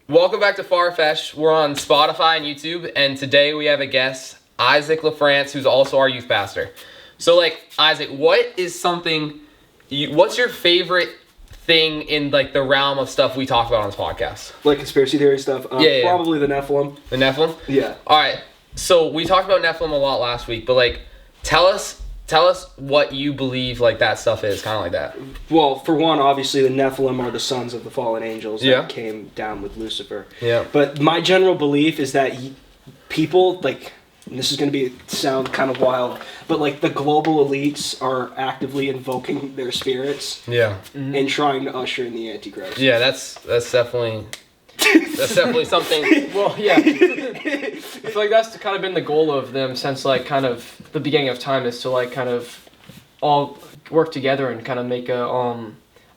Welcome back to Farfetch. We're on Spotify and YouTube, and today we have a guest, Isaac Lefrance, who's also our youth pastor. So, Isaac, what's your favorite thing in, the realm of stuff we talk about on this podcast? Like conspiracy theory stuff? Probably the Nephilim. The Nephilim? Yeah. All right. So, we talked about Nephilim a lot last week, but, tell us what you believe, that stuff is, kind of like that. Well, for one, obviously, the Nephilim are the sons of the fallen angels that came down with Lucifer. Yeah. But my general belief is that people, and this is going to sound kind of wild, but, the global elites are actively invoking their spirits. Yeah. Mm-hmm. And trying to usher in the Antichrist. Yeah, that's definitely... That's definitely something. Well, yeah. I feel like that's kind of been the goal of them since, kind of the beginning of time is to, kind of all work together and kind of make a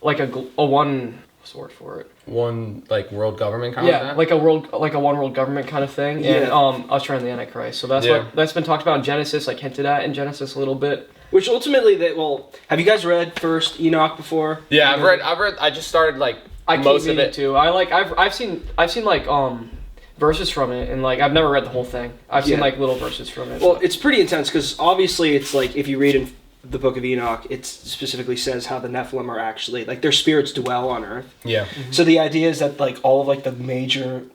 one, what's the word for it? One, world government kind of thing? Yeah, like a one world government kind of thing, and usher in the Antichrist. So that's been talked about in Genesis, hinted at in Genesis a little bit. Which ultimately, have you guys read First Enoch before? Yeah, I've read, I just started, I keep most of reading it too. I've seen verses from it, and I've never read the whole thing. I've seen little verses from it. Well, it's pretty intense because obviously it's if you read in the Book of Enoch, it specifically says how the Nephilim are actually their spirits dwell on Earth. Yeah. Mm-hmm. So the idea is that all of the major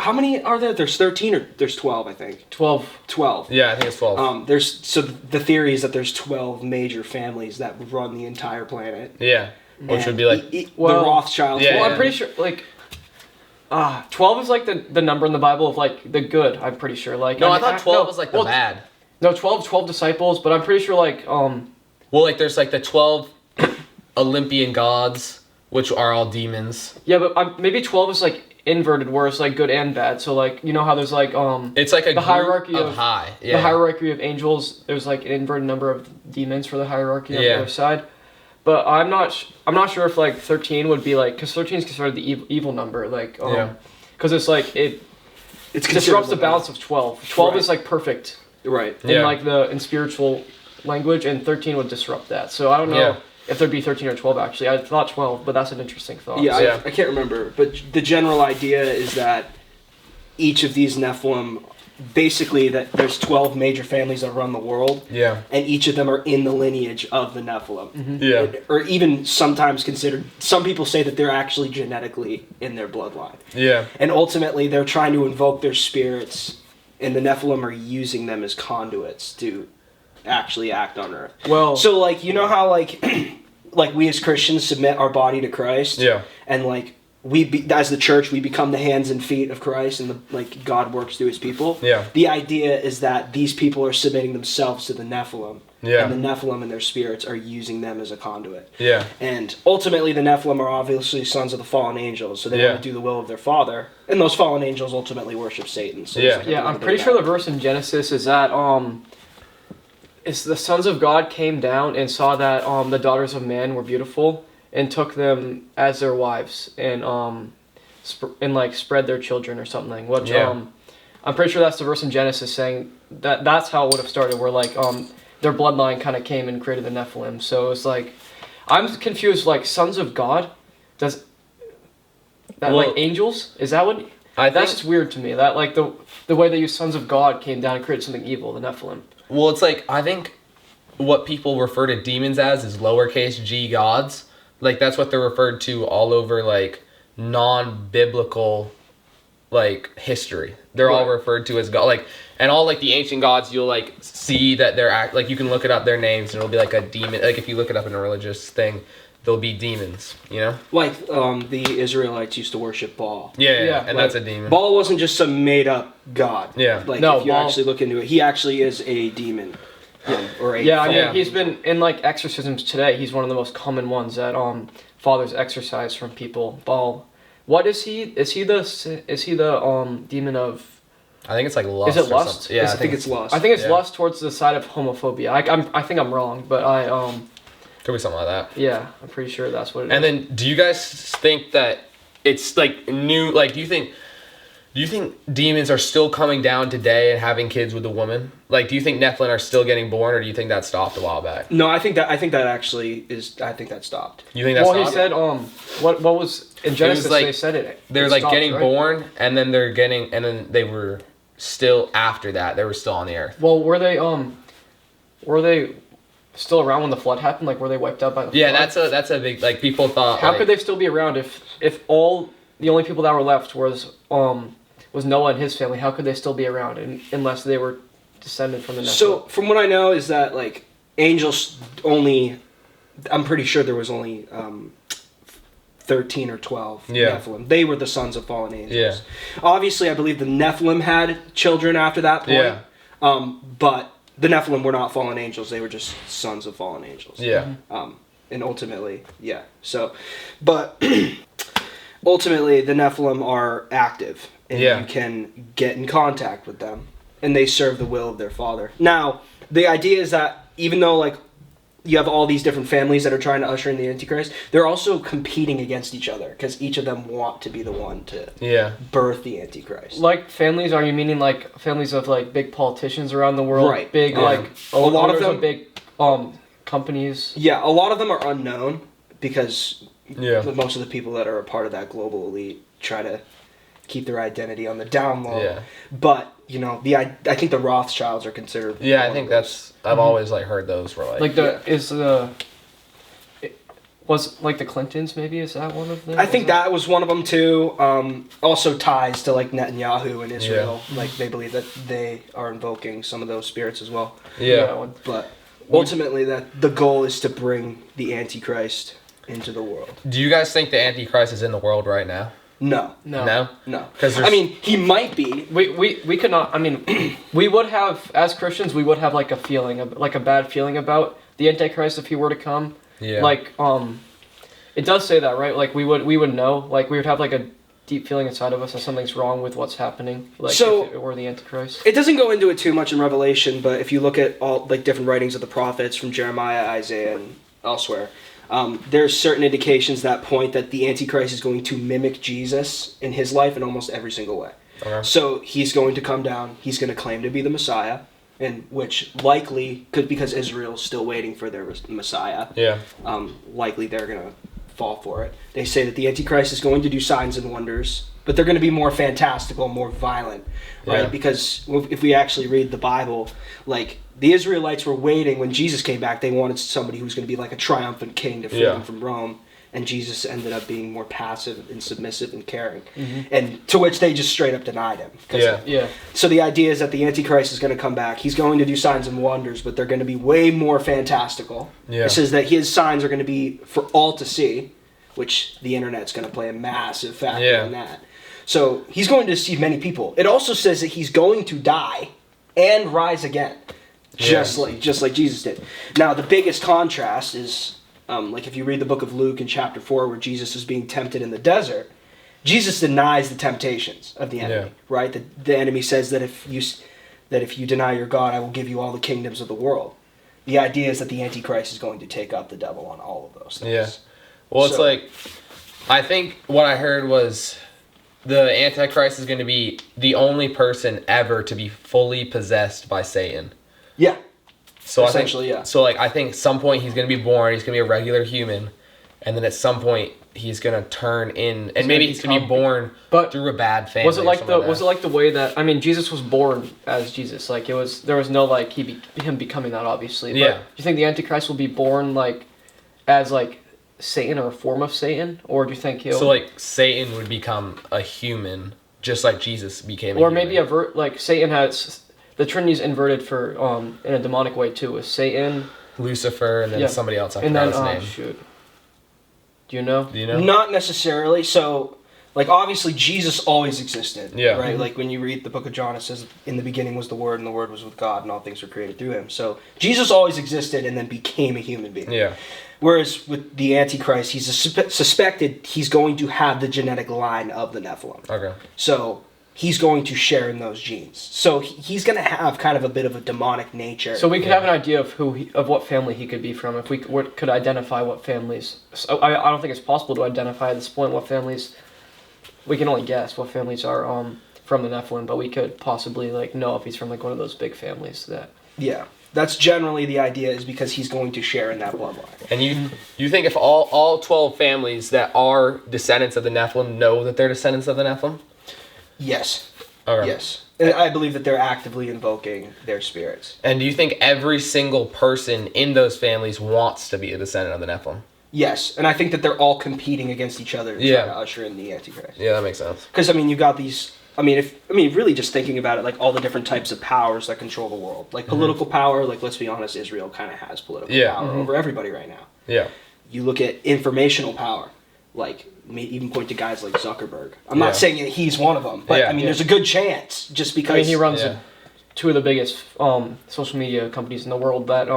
how many are there? There's 13 or there's 12, I think. 12. 12. Yeah, I think it's 12. The theory is that there's 12 major families that run the entire planet. Yeah. Which would be the Rothschilds. Yeah, I'm pretty sure 12 is the number in the Bible of the good. I'm pretty sure. No, I thought 12 was the bad. No, 12 disciples, but I'm pretty sure there's the 12 Olympian gods, which are all demons. Yeah, but maybe 12 is inverted, where it's good and bad. So you know how there's it's the hierarchy of high. Yeah. The hierarchy of angels. There's an inverted number of demons for the hierarchy on the other side. But I'm not sure if 13 would be because 13 is considered the evil number because it's it disrupts the balance of 12. 12 is perfect. Right. In spiritual language, and 13 would disrupt that. So I don't know if there'd be 13 or 12 actually. I thought 12, but that's an interesting thought. Yeah, I can't remember, but the general idea is that each of these Nephilim, basically that there's 12 major families that run the world. Yeah. And each of them are in the lineage of the Nephilim. Mm-hmm. Yeah. Or even sometimes considered, some people say that they're actually genetically in their bloodline. Yeah. And ultimately they're trying to invoke their spirits, and the Nephilim are using them as conduits to actually act on Earth. Well, so you know how we as Christians submit our body to Christ? Yeah. And as the church, we become the hands and feet of Christ, and God works through His people. Yeah. The idea is that these people are submitting themselves to the Nephilim. Yeah. And the Nephilim and their spirits are using them as a conduit. Yeah. And ultimately, the Nephilim are obviously sons of the fallen angels, so they want to do the will of their father. And those fallen angels ultimately worship Satan. So I'm pretty sure the verse in Genesis is that it's the sons of God came down and saw that the daughters of man were beautiful, and took them as their wives, and spread their children or something. Which I'm pretty sure that's the verse in Genesis saying that's how it would have started. Where their bloodline kind of came and created the Nephilim. So it's I'm confused. Sons of God, does that angels? Is that what? That's just weird to me. That the way they use sons of God came down and created something evil, the Nephilim. Well, it's I think what people refer to demons as is lowercase g gods. That's what they're referred to all over, non-biblical, history. They're all referred to as God. And all, the ancient gods, you'll, see that they're, you can look it up, their names, and it'll be, a demon. If you look it up in a religious thing, they'll be demons, you know? The Israelites used to worship Baal. Yeah, and that's a demon. Baal wasn't just some made-up god. Yeah. If you actually look into it, he actually is a demon. He's been in exorcisms today. He's one of the most common ones that fathers exorcise from people. Baal, what is he? Is he the demon of? I think it's lust. Is it lust? Yeah, I think it's lust. I think it's lust towards the side of homophobia. I think I'm wrong, but could be something like that. Yeah, I'm pretty sure that's what it is. And then, do you guys think that it's new? Do you think? Do you think demons are still coming down today and having kids with a woman? Like, do you think Nephilim are still getting born, or do you think that stopped a while back? No, I think that actually is. I think that stopped. You think that Well, stopped? he said, what was in Genesis? like- They said it. They're it like stopped, getting right? born, and then they were still after that. They were still on the earth. Well, were they still around when the flood happened? Like, were they wiped out by the Yeah, flood? that's a big, like, people thought. How like, could they still be around if the only people that were left was Noah and his family? How could they still be around unless they were descended from the Nephilim? So, from what I know, is that like angels only. I'm pretty sure there was only 13 or 12 Nephilim. They were the sons of fallen angels. Yeah. Obviously, I believe the Nephilim had children after that point. Yeah. But the Nephilim were not fallen angels. They were just sons of fallen angels. Yeah. And ultimately, yeah. So, but ultimately, the Nephilim are active, and you can get in contact with them, and they serve the will of their father. Now, the idea is that even though, like, you have all these different families that are trying to usher in the Antichrist, they're also competing against each other, because each of them want to be the one to birth the Antichrist. Like families, are you meaning like families of like big politicians around the world? Right. Big like a lot of them big companies. Yeah, a lot of them are unknown because Yeah. most of the people that are a part of that global elite try to keep their identity on the down low. Yeah. But, you know, I think the Rothschilds are considered. Yeah, I one think of those. that's. I've always like heard those were like. Was like the Clintons maybe? Is that one of them? I think that was one of them too. Also ties to like Netanyahu and Israel. Like they believe that they are invoking some of those spirits as well. Yeah. But ultimately, that the goal is to bring the Antichrist into the world. Do you guys think the Antichrist is in the world right now? No. No. Because I mean, he might be. We could not. I mean, we would have, as Christians, we would have like a feeling, like a bad feeling about the Antichrist if he were to come. Yeah. Like it does say that, right? Like we would know. Like we would have like a deep feeling inside of us that something's wrong with what's happening. Like So, if it were the Antichrist. It doesn't go into it too much in Revelation, but if you look at all like different writings of the prophets from Jeremiah, Isaiah, and elsewhere, there's certain indications that point that the Antichrist is going to mimic Jesus in his life in almost every single way. Okay. So he's going to come down. He's going to claim to be the Messiah, and which likely could, because Israel's still waiting for their Messiah. Yeah. Likely they're going to fall for it. They say that the Antichrist is going to do signs and wonders, but they're going to be more fantastical, more violent, right? Yeah. Because if we actually read the Bible, like the Israelites were waiting when Jesus came back. They wanted somebody who was going to be like a triumphant king to free them from Rome. And Jesus ended up being more passive and submissive and caring. Mm-hmm. And to which they just straight up denied him. Yeah. So the idea is that the Antichrist is going to come back. He's going to do signs and wonders, but they're going to be way more fantastical. Yeah. It says that his signs are going to be for all to see, which the internet's going to play a massive factor in that. So he's going to deceive many people. It also says that he's going to die and rise again, just like Jesus did. Now the biggest contrast is, like if you read the book of Luke in chapter 4, where Jesus is being tempted in the desert, Jesus denies the temptations of the enemy. Right? The enemy says that if you deny your God, I will give you all the kingdoms of the world. The idea is that the Antichrist is going to take up the devil on all of those things. Yeah. Well, it's like, I think what I heard was the Antichrist is going to be the only person ever to be fully possessed by Satan. Yeah. So essentially, So like, I think some point he's going to be born, he's going to be a regular human, and then at some point he's going to turn in, and maybe he's going to be born through a bad family. Was it like the way that, I mean, Jesus was born as Jesus? Like there was no like him becoming that, obviously. But do you think the Antichrist will be born like as like Satan or a form of Satan, or do you think he'll? So like Satan would become a human, just like Jesus became. Or maybe like Satan has. The Trinity's inverted for in a demonic way too. Is Satan, Lucifer, and then somebody else. I forgot his name. Shoot. Do you know? Not necessarily. So, like, obviously Jesus always existed. Yeah. Right. Like when you read the book of John, it says, "In the beginning was the Word, and the Word was with God, and all things were created through Him." So Jesus always existed, and then became a human being. Yeah. Whereas with the Antichrist, he's suspected he's going to have the genetic line of the Nephilim. Okay. So he's going to share in those genes. So he's going to have kind of a bit of a demonic nature. So we could have an idea of of what family he could be from if we could identify what families. So I don't think it's possible to identify at this point what families. We can only guess what families are from the Nephilim, but we could possibly like know if he's from like one of those big families that. Yeah. That's generally the idea, is because he's going to share in that bloodline. And you think if all 12 families that are descendants of the Nephilim know that they're descendants of the Nephilim? Yes. Okay. Yes. And I believe that they're actively invoking their spirits. And do you think every single person in those families wants to be a descendant of the Nephilim? Yes. And I think that they're all competing against each other to try to usher in the Antichrist. Yeah, that makes sense. Because, I mean, you've got these... really just thinking about it, like all the different types of powers that control the world. Like political power, like let's be honest, Israel kind of has political power over everybody right now. Yeah. You look at informational power, like even point to guys like Zuckerberg. I'm not saying that he's one of them, but there's a good chance just because... he runs two of the biggest social media companies in the world that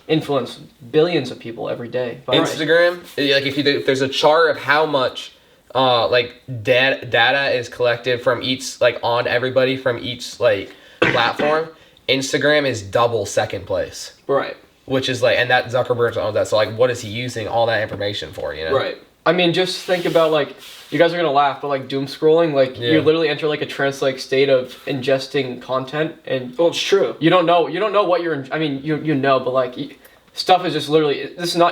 influence billions of people every day. Instagram, like if there's a chart of how much... data is collected from each, like, on everybody from each, like, platform. Instagram is double second place. Right. Which is, like, and that Zuckerberg's owns that, so, like, what is he using all that information for, you know? Right. I mean, just think about, like, you guys are gonna laugh, but, like, doom scrolling, like, you literally enter, like, a trance-like state of ingesting content, and... Well, it's true. You don't know what you're... I mean, you know, but, like... Stuff is just literally...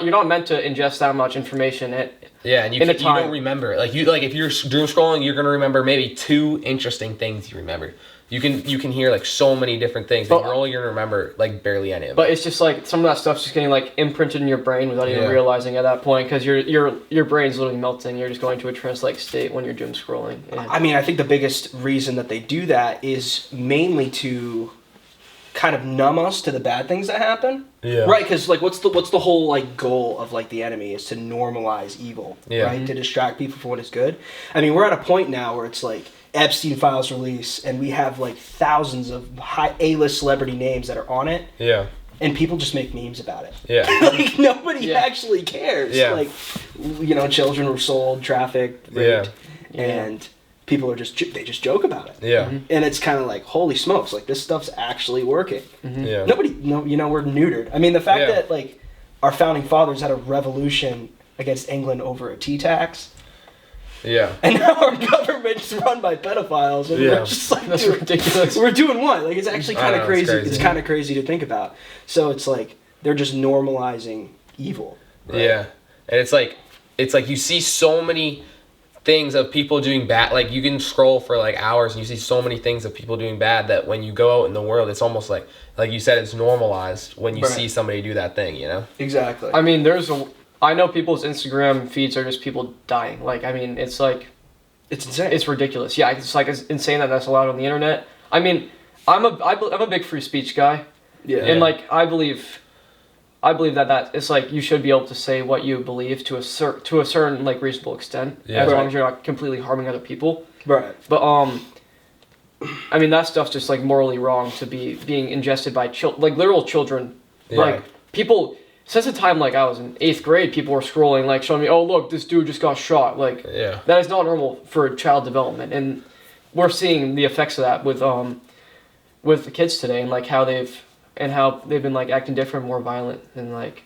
You're not meant to ingest that much information and you don't remember. Like if you're doom scrolling, you're gonna remember maybe 2 interesting things you remember. You can hear like so many different things, but you're only gonna remember like barely any of it. But it's just like some of that stuff's just getting like imprinted in your brain without even realizing at that point, because your brain's literally melting. You're just going to a trance-like state when you're doom scrolling. I mean, I think the biggest reason that they do that is mainly to kind of numb us to the bad things that happen. Yeah. Right, because like what's the whole like goal of like the enemy is to normalize evil, right? To distract people from what is good. I mean, we're at a point now where it's like Epstein files release and we have like thousands of high A-list celebrity names that are on it. Yeah. And people just make memes about it. Yeah. Like nobody actually cares. Yeah. Like, children were sold, trafficked, raped, and people are they just joke about it. Yeah. And it's kind of like, holy smokes, like this stuff's actually working. Yeah. We're neutered. I mean, the fact that like our founding fathers had a revolution against England over a tea tax. Yeah. And now our government's run by pedophiles. And we're just like, that's ridiculous. We're doing what? Like, it's actually kind of crazy. It's kind of crazy to think about. So it's like, they're just normalizing evil. Right? Yeah. And it's like you see so many things of people doing bad. Like, you can scroll for like hours and you see so many things of people doing bad that when you go out in the world, it's almost like you said, it's normalized when you see somebody do that thing, you know? Exactly. I mean, I know people's Instagram feeds are just people dying. Like, I mean, it's like... It's insane. It's ridiculous. Yeah, it's like it's insane that that's allowed on the internet. I mean, I'm a big free speech guy. Yeah. And, like, I believe that it's like you should be able to say what you believe to a certain like reasonable extent, as long as you're not completely harming other people. Right. But I mean, that stuff's just like morally wrong to be being ingested by literal children. Yeah. Like, people since the time like I was in 8th grade, people were scrolling like showing me, oh look, this dude just got shot. Like, that is not normal for child development, and we're seeing the effects of that with the kids today, and like how they've been like acting different, more violent, and like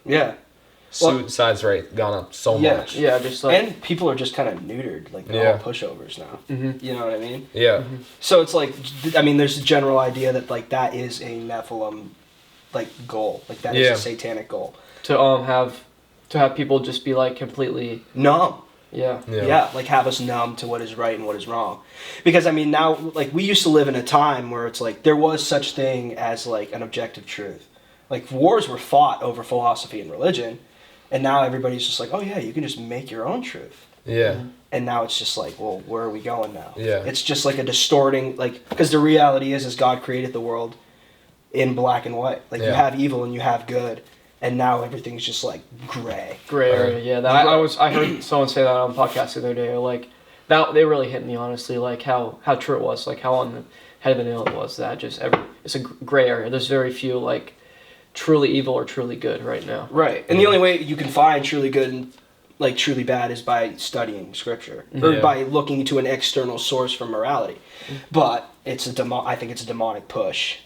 suicides rate gone up so much. Yeah, just like, and people are just kind of neutered, like they're all pushovers now. Mm-hmm. You know what I mean? Yeah. Mm-hmm. So it's like, I mean, there's a general idea that like that is a Nephilim like goal, like that is a satanic goal. To have people just be like completely numb. Yeah, like have us numb to what is right and what is wrong. Because I mean, now, like, we used to live in a time where it's like there was such thing as like an objective truth. Like, wars were fought over philosophy and religion, and now everybody's just like, oh yeah, you can just make your own truth. Yeah. And now it's just like, well, where are we going now? Yeah. It's just like a distorting, like, because the reality is God created the world in black and white. Like, you have evil and you have good. And now everything's just like gray area. Yeah, that I heard someone say that on a podcast the other day. Like, that they really hit me, honestly. Like how true it was. Like how on the head of the nail it was. That just it's a gray area. There's very few like truly evil or truly good right now. Right, and the only way you can find truly good and like truly bad is by studying scripture or by looking to an external source for morality. But I think it's a demonic push.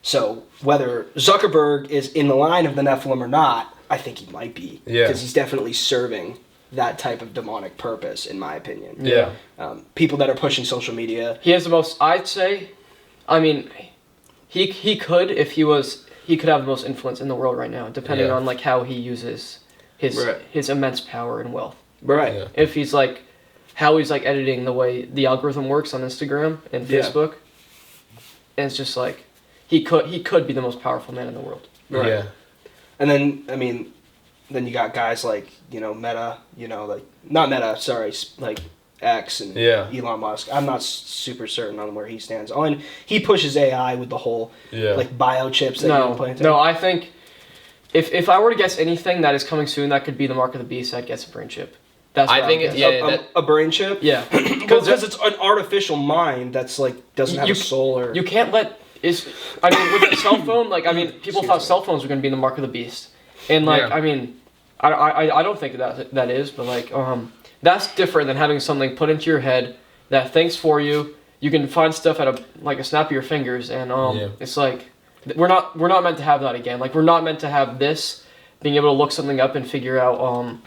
So whether Zuckerberg is in the line of the Nephilim or not, I think he might be. Yeah. Because he's definitely serving that type of demonic purpose, in my opinion. Yeah. People that are pushing social media. He has the most, I'd say, I mean, he could, if he was, he could have the most influence in the world right now, depending on like how he uses his immense power and wealth. Right. Yeah. If he's like, how he's like editing the way the algorithm works on Instagram and Facebook, and it's just like, he could be the most powerful man in the world. Right. Yeah. And then, I mean, then you got guys like, Meta, like, not Meta, sorry, like X and Elon Musk. I'm not super certain on where he stands. Oh, and he pushes AI with the whole, like, biochips that you implant. No, I think, if I were to guess anything that is coming soon that could be the mark of the beast, I'd guess a brain chip. That's what I think a brain chip? Yeah. Because it's an artificial mind that's, like, doesn't have a soul or... You can't let... with a cell phone, like, people thought cell phones were going to be the mark of the beast. And, like, I don't think that is, but, like, that's different than having something put into your head that thinks for you. You can find stuff at a snap of your fingers, and it's like we're not meant to have that again. Like, we're not meant to have this being able to look something up and figure out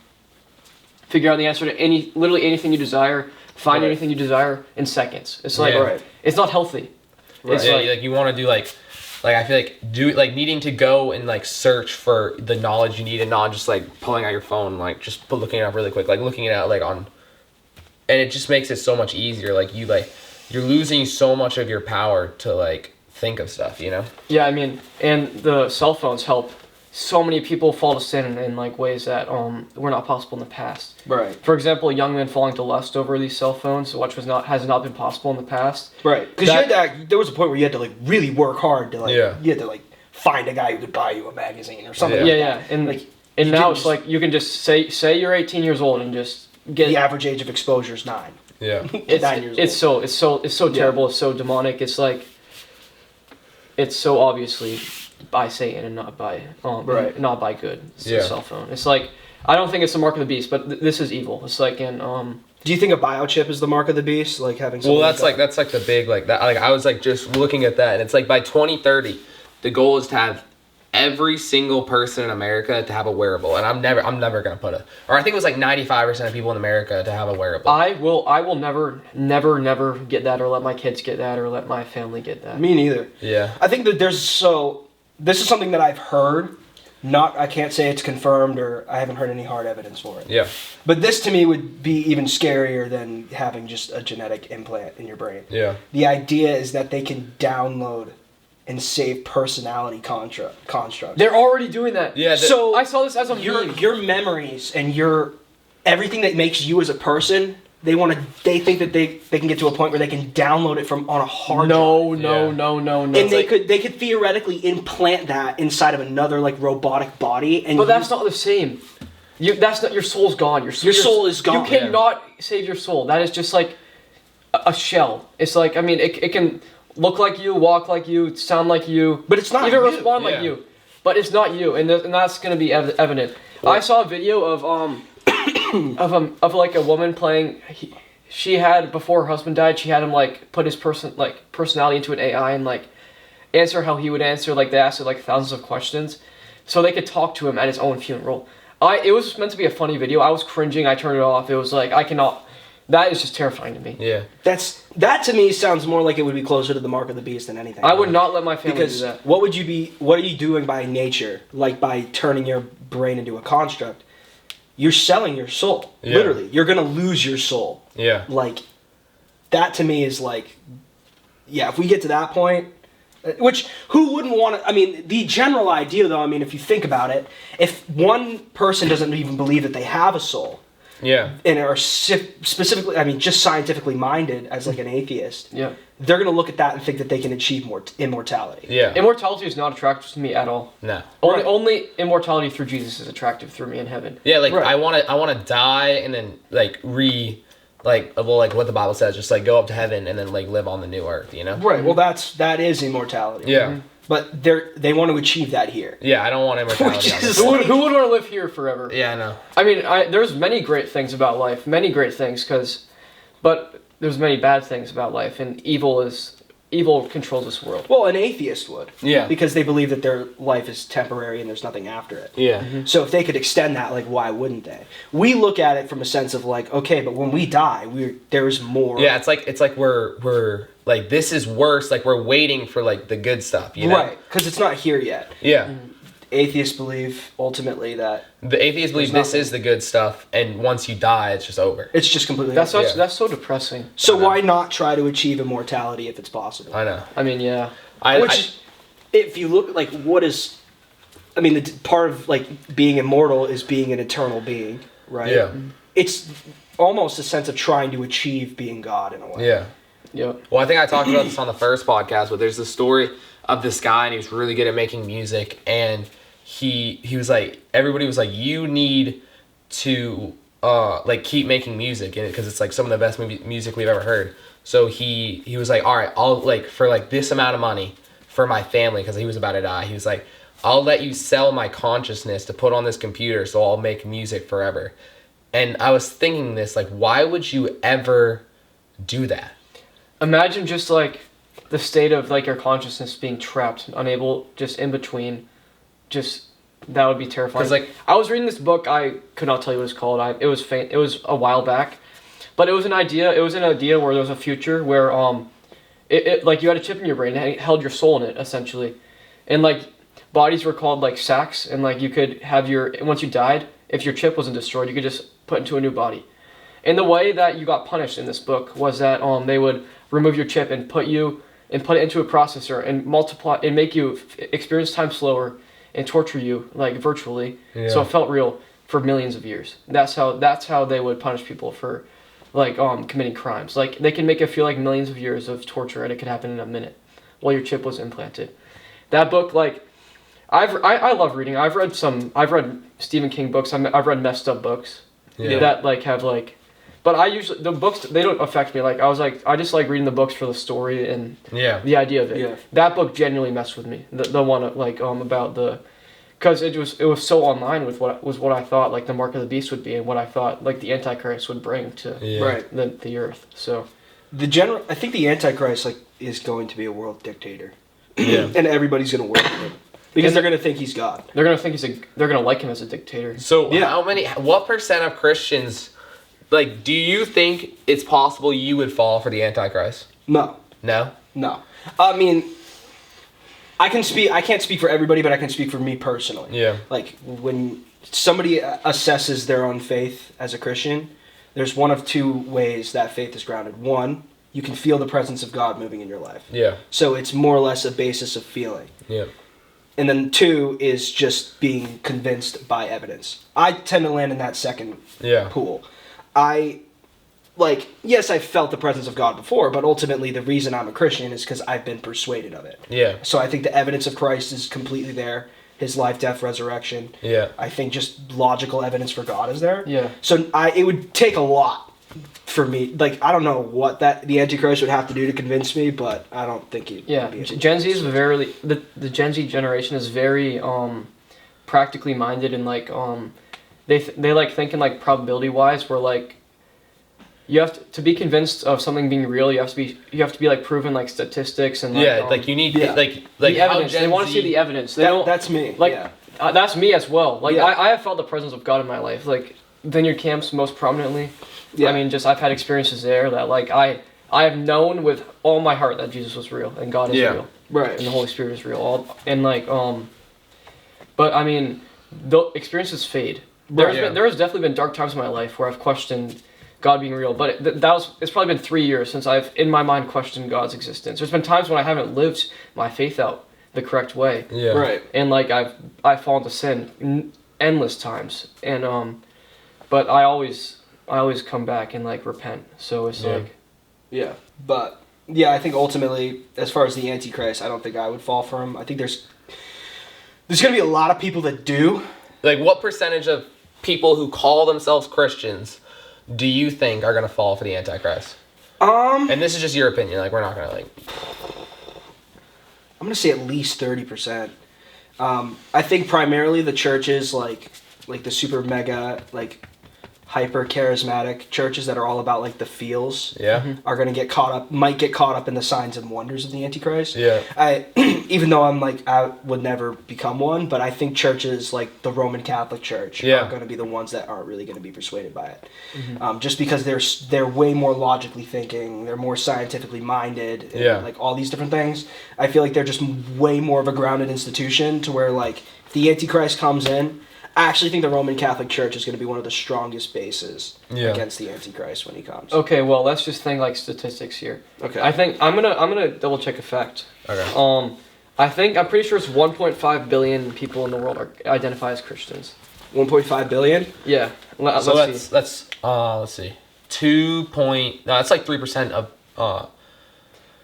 the answer to literally anything you desire, find anything you desire in seconds. It's like it's not healthy. Right. It's like you want to do like I feel like needing to go and like search for the knowledge you need and not just like pulling out your phone, like just looking it up really quick, like looking it out like on, and it just makes it so much easier. Like you're losing so much of your power to like think of stuff, Yeah, and the cell phones help so many people fall to sin in like ways that were not possible in the past. Right. For example, a young man falling to lust over these cell phones, which has not been possible in the past. Right. Because there was a point where you had to like really work hard to like you had to like find a guy who could buy you a magazine or something. Yeah. And like now it's like you can just say you're 18 years old and just get the average age of exposure is 9. Yeah. 9 years old. It's so terrible. It's so demonic. It's like it's so obviously by Satan and not by not by good. It's a cell phone. It's like I don't think it's the mark of the beast, but this is evil. It's like do you think a biochip is the mark of the beast? Like having well, that's like the big like that. Like I was like just looking at that, and it's like by 2030, the goal is to have every single person in America to have a wearable, and I'm never gonna put or I think it was like 95% of people in America to have a wearable. I will never get that, or let my kids get that, or let my family get that. Me neither. Yeah. I think that this is something that I've heard. I can't say it's confirmed, or I haven't heard any hard evidence for it. Yeah. But this to me would be even scarier than having just a genetic implant in your brain. Yeah. The idea is that they can download and save personality constructs. They're already doing that. Yeah. So I saw this as a meme. Your memories and everything that makes you as a person. They think that they can get to a point where they can download it from on a hard drive. No. And they could theoretically implant that inside of another like robotic body. But that's not the same. That's not your soul's gone. Your soul is gone. You cannot save your soul. That is just like a shell. It's like it can look like you, walk like you, sound like you, but it's not. Even you. respond like you, but it's not you, and that's going to be evident. Yeah. I saw a video of like a woman playing. She had, before her husband died, she had him like put his personality into an AI and like answer how he would answer. Like they asked her like thousands of questions, so they could talk to him at his own funeral. It was meant to be a funny video. I was cringing. I turned it off. It was like I cannot. That is just terrifying to me. Yeah. That to me sounds more like it would be closer to the mark of the beast than anything. I would not let my family do that. What are you doing by nature? Like by turning your brain into a construct? You're selling your soul. Yeah. Literally. You're going to lose your soul. Yeah. Like, that to me is like, yeah, if we get to that point, which, who wouldn't want to, the general idea though, if you think about it, if one person doesn't even believe that they have a soul, yeah, and are specifically, just scientifically minded as like an atheist, yeah, they're going to look at that and think that they can achieve more immortality. Yeah. Immortality is not attractive to me at all. No. Only immortality through Jesus is attractive through me in heaven. Yeah, like I want to die and then like what the Bible says, just like go up to heaven and then like live on the new earth, Right. Well, that is immortality. Yeah. Mm-hmm. But they want to achieve that here. Yeah, I don't want immortality. Who would want to live here forever? Yeah, I know. There's many great things about life, many great things, but there's many bad things about life, and evil is evil controls this world. Well, an atheist would. Yeah. Because they believe that their life is temporary and there's nothing after it. Yeah. So if they could extend that, like, why wouldn't they? We look at it from a sense of like, okay, but when we die, there's more. Yeah, it's like we're like, this is worse. Like, we're waiting for like the good stuff, you know? Right, because it's not here yet. Yeah. Atheists believe ultimately that The atheists believe this is the good stuff, and once you die, it's just over. it's just completely. That's over. that's so depressing. So why not try to achieve immortality if it's possible? I know. I mean, yeah. Which, if you look like what is, I mean, the part of like being immortal is being an eternal being, right? Yeah. It's almost a sense of trying to achieve being God in a way. Yeah. Yep. Well, I think I talked about this on the first podcast, but there's the story of this guy, and he was really good at making music, and he was like, everybody was like, you need to like keep making music, because it's like some of the best music we've ever heard. So he was like, all right, I'll like, for like this amount of money for my family, because he was about to die, he was like, I'll let you sell my consciousness to put on this computer, so I'll make music forever. And I was thinking this, like, why would you ever do that? Imagine just like the state of like your consciousness being trapped, unable, just in between. Just that would be terrifying. 'Cause, like, I was reading this book. I could not tell you what it's called. It was a while back, but it was an idea. It was an idea where there was a future where it like you had a chip in your brain and it held your soul in it essentially, and like bodies were called like sacks, and like you could have once you died, if your chip wasn't destroyed, you could just put into a new body. And the way that you got punished in this book was that they would remove your chip and put it into a processor and multiply and make you experience time slower and torture you like virtually. Yeah. So it felt real for millions of years. That's how they would punish people for like committing crimes. Like they can make it feel like millions of years of torture, and it could happen in a minute while your chip was implanted. That book, like I love reading. I've read Stephen King books. I've read messed up books that like have like. But the books, they don't affect me. Like, I just like reading the books for the story and the idea of it. Yeah. That book genuinely messed with me. The one, like, about because it was so online with what I thought, like, the mark of the beast would be and what I thought, like, the Antichrist would bring to the earth. So. I think the Antichrist, like, is going to be a world dictator. Yeah. And everybody's going to worship him. Because they're going to think he's God. They're going to think they're going to like him as a dictator. So, what percent of Christians... Like, do you think it's possible you would fall for the Antichrist? No. No? No. I mean, I can't speak for everybody, but I can speak for me personally. Yeah. Like, when somebody assesses their own faith as a Christian, there's one of two ways that faith is grounded. One, you can feel the presence of God moving in your life. Yeah. So it's more or less a basis of feeling. Yeah. And then two is just being convinced by evidence. I tend to land in that second pool. Yes, I've felt the presence of God before, but ultimately the reason I'm a Christian is because I've been persuaded of it. Yeah. So I think the evidence of Christ is completely there. His life, death, resurrection. Yeah. I think just logical evidence for God is there. Yeah. So it would take a lot for me. Like, I don't know what the Antichrist would have to do to convince me, but I don't think he'd be able to. Gen Z is the Gen Z generation is very practically minded and like They like think in like probability wise, where like you have to be convinced of something being real. You have to be like proven like statistics and like, like you need like the evidence. They want to see the evidence. That's me. Like that's me as well. Like I have felt the presence of God in my life. Like Vineyard Camps most prominently. Yeah. I mean, just I've had experiences there that like I have known with all my heart that Jesus was real and God is real. Right. And the Holy Spirit is real. But I mean, the experiences fade. There has definitely been dark times in my life where I've questioned God being real, but it's probably been 3 years since I've, in my mind, questioned God's existence. There's been times when I haven't lived my faith out the correct way. Yeah. Right. And like I've fallen to sin endless times, and but I always come back and like repent. So it's I think ultimately, as far as the Antichrist, I don't think I would fall for him. I think there's going to be a lot of people that do. Like, what percentage of people who call themselves Christians do you think are going to fall for the Antichrist? And this is just your opinion. Like, we're not going to, like... I'm going to say at least 30%. I think primarily the churches, like the super mega, like, hyper charismatic churches that are all about like the feels are going to might get caught up in the signs and wonders of the Antichrist. Even though I would never become one, but I think churches like the Roman Catholic Church are going to be the ones that aren't really going to be persuaded by it. Just because they're way more logically thinking, they're more scientifically minded, and like all these different things. I feel like they're just way more of a grounded institution to where like if the Antichrist comes in, I actually think the Roman Catholic Church is going to be one of the strongest bases against the Antichrist when he comes. Okay, well, let's just think like statistics here. Okay. I think I'm gonna double check a fact. Okay. I'm pretty sure it's 1.5 billion people in the world identify as Christians. 1.5 billion? Yeah. Let's see. That's like 3% of.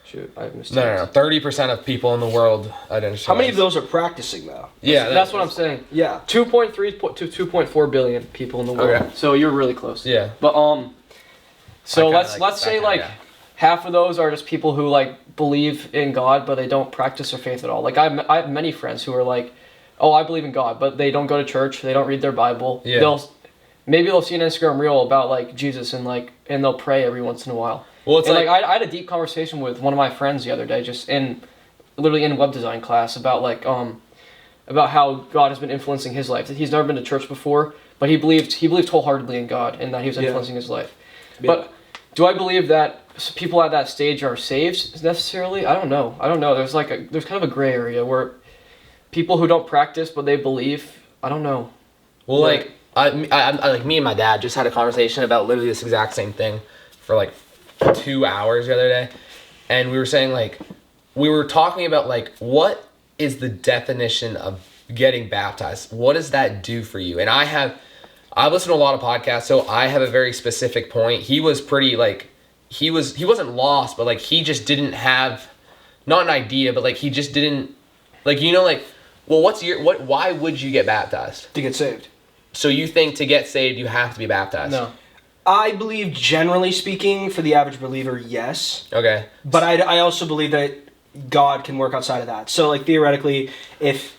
Shoot, I have mistakes. No. 30% of people in the world identify. How many of those are practicing though? Yeah, that's what I'm saying. Yeah. 2.3 to 2.4 billion people in the world. Okay. So you're really close. Yeah. But so let's say half of those are just people who like believe in God but they don't practice their faith at all. Like I have many friends who are like, oh, I believe in God, but they don't go to church, they don't read their Bible. Yeah. Maybe they'll see an Instagram reel about like Jesus and they'll pray every once in a while. Well, it's like I had a deep conversation with one of my friends the other day, just literally in web design class, about about how God has been influencing his life. He's never been to church before, but he believed wholeheartedly in God and that he was influencing his life. Yeah. But do I believe that people at that stage are saved necessarily? I don't know. There's kind of a gray area where people who don't practice but they believe. I don't know. Well, like I like me and my dad just had a conversation about literally this exact same thing for like 2 hours the other day, and we were saying we were talking about what is the definition of getting baptized? What does that do for you? And I listened to a lot of podcasts, so I have a very specific point. He was pretty he wasn't lost, but he just didn't have not an idea, but he just didn't well, why would you get baptized? To get saved. So you think to get saved you have to be baptized? No. I believe, generally speaking, for the average believer, yes. Okay. But I also believe that God can work outside of that. So, theoretically, if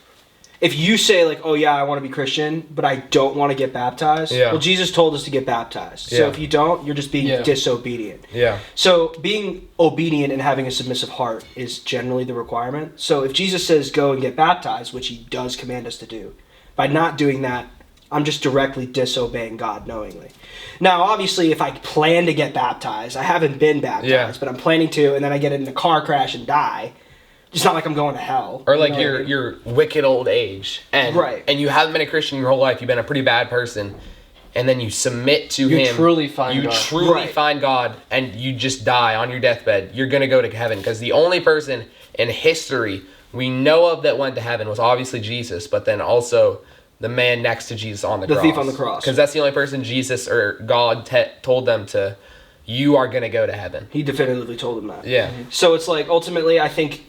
you say, oh, yeah, I want to be Christian, but I don't want to get baptized, well, Jesus told us to get baptized. So if you don't, you're just being disobedient. Yeah. So being obedient and having a submissive heart is generally the requirement. So if Jesus says go and get baptized, which he does command us to do, by not doing that, I'm just directly disobeying God knowingly. Now, obviously, if I plan to get baptized, I haven't been baptized, but I'm planning to, and then I get in a car crash and die. It's not like I'm going to hell. Or your wicked old age, and you haven't been a Christian your whole life. You've been a pretty bad person, and then you submit to him. You truly find God, and you just die on your deathbed. You're gonna go to heaven because the only person in history we know of that went to heaven was obviously Jesus, but then also the man next to Jesus on the cross. The thief on the cross. Because that's the only person Jesus or God told them to, you are going to go to heaven. He definitively told them that. Yeah. So it's ultimately, I think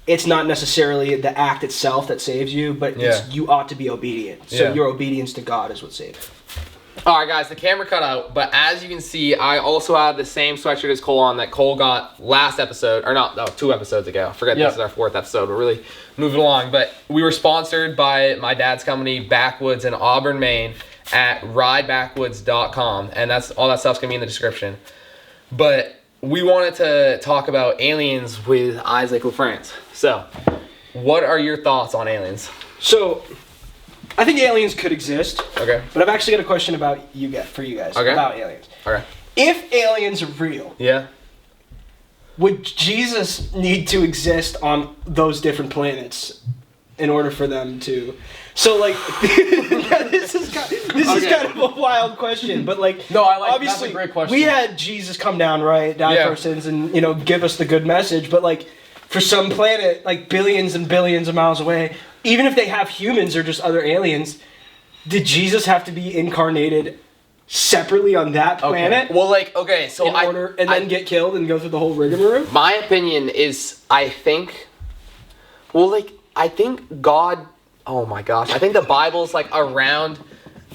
it's not necessarily the act itself that saves you, but you ought to be obedient. So your obedience to God is what saves you. Alright guys, the camera cut out, but as you can see, I also have the same sweatshirt as Cole on that Cole got last episode, or not, 2 episodes ago. I forget this is our 4th episode. We're really moving along, but we were sponsored by my dad's company, Backwoods in Auburn, Maine, at ridebackwoods.com, and all that stuff's gonna be in the description. But we wanted to talk about aliens with Isaac Lefrance. So, what are your thoughts on aliens? So, I think aliens could exist. Okay. But I've actually got a question for you guys about aliens. Okay. If aliens are real, would Jesus need to exist on those different planets in order for them to? So this is kind of a wild question, but obviously that's a great question. We had Jesus come down, right, die for sins, and give us the good message, but for some planet billions and billions of miles away, even if they have humans or just other aliens, did Jesus have to be incarnated separately on that planet? Okay. Well, so then get killed and go through the whole rigmarole? My opinion is, I think God, oh my gosh, I think the Bible's around,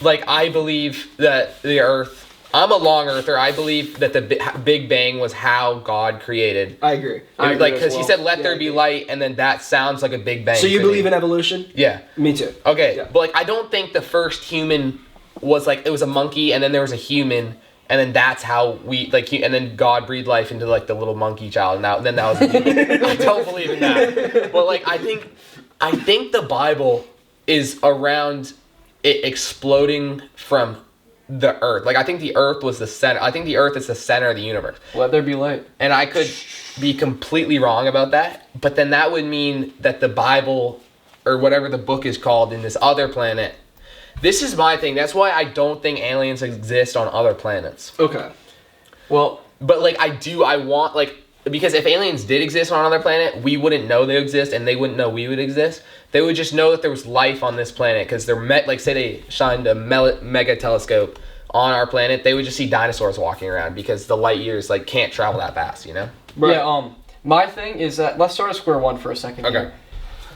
I believe that the earth, I'm a long earther. I believe that the Big Bang was how God created. I agree. Because he said, "Let there be light," and then that sounds like a Big Bang. So you believe in evolution? Yeah. Me too. Okay, yeah. But I don't think the first human was like it was a monkey, and then there was a human, and then that's how we like, and then God breathed life into like the little monkey child, and then that was a human. I don't believe in that, but like I think the Bible is around it exploding from the earth. Like I think the earth was the center. I think the earth is the center of the universe. Let there be light. And I could be completely wrong about that, but then that would mean that the Bible or whatever the book is called in this other planet. This is my thing. That's why I don't think aliens exist on other planets. Okay. Well, but like I want like, because if aliens did exist on another planet, we wouldn't know they exist, and they wouldn't know we would exist. They would just know that there was life on this planet, because they're like say they shined a mega telescope on our planet, they would just see dinosaurs walking around, because the light years like can't travel that fast, you know? right. Yeah. My thing is that let's start at square one for a second. Okay. Here.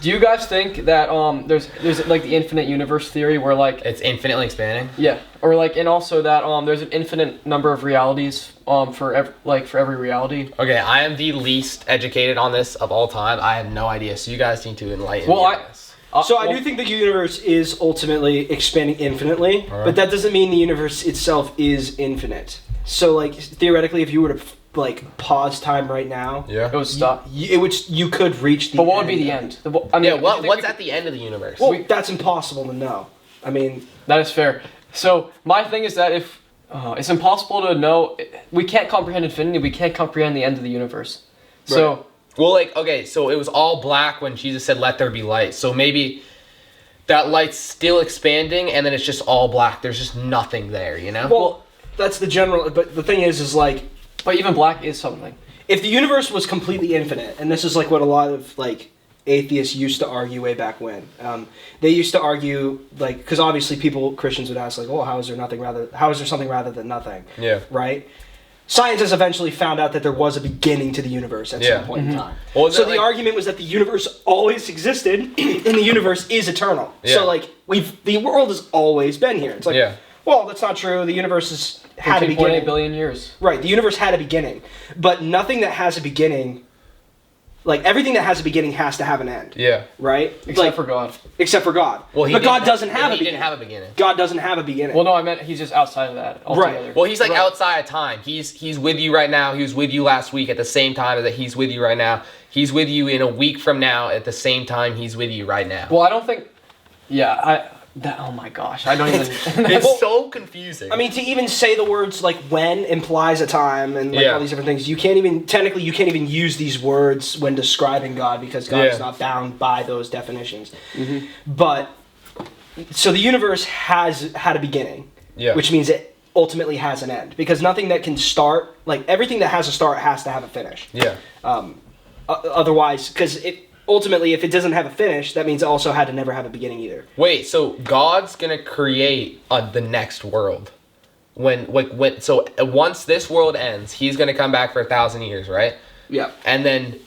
Do you guys think that there's like the infinite universe theory where like it's infinitely expanding? Yeah, or like, and also that there's an infinite number of realities for every reality. Okay, I am the least educated on this of all time. I have no idea, so you guys need to enlighten me Well, on this. I do think the universe is ultimately expanding infinitely, but that doesn't mean the universe itself is infinite. So like theoretically, if you were to like pause time right now, It would stop. you could reach the But what would end. be the end? I mean, What's at the end of the universe? Well, that's impossible to know. I mean, that is fair. So my thing is that if it's impossible to know, we can't comprehend infinity. We can't comprehend the end of the universe. So. Right. Well, like, okay, so it was all black when Jesus said, "Let there be light." So maybe that light's still expanding, and then it's just all black. There's just nothing there, you know? well, that's the general. But the thing is like, But even black is something. if the universe was completely infinite, and this is like what a lot of like atheists used to argue way back when, they used to argue like, because obviously Christians would ask like, oh, how is there something rather than nothing? Yeah. Right. Science has eventually found out that there was a beginning to the universe at some point in time. Well, so the argument was that the universe always existed, and the universe is eternal. Yeah. So like the world has always been here. It's like, well, that's not true. The universe had a 13.8 beginning. billion years. Right. The universe had a beginning, but nothing that has a beginning, like everything that has a beginning, has to have an end. Yeah. Right. Except for God. Except for God. Well, but God doesn't have a He beginning. didn't have a beginning. God doesn't have a beginning. Well, no, I meant he's just outside of that altogether. Right. Well, he's like Right. outside of time. He's with you right now. He was with you last week at the same time that he's with you right now. He's with you in a week from now at the same time he's with you right now. Well, I don't think. Yeah, oh my gosh, I don't even. It's so confusing. I mean, to even say the words like "when" implies a time, and like all these different things, you can't even use these words when describing God, because God is not bound by those definitions. Mm-hmm. But so the universe has had a beginning, which means it ultimately has an end, because nothing that can start, like everything that has a start, has to have a finish. Yeah. Otherwise, because ultimately, if it doesn't have a finish, that means it also had to never have a beginning either. Wait, so God's gonna create the next world. So once this world ends, he's gonna come back for 1,000 years, right? Yeah. And then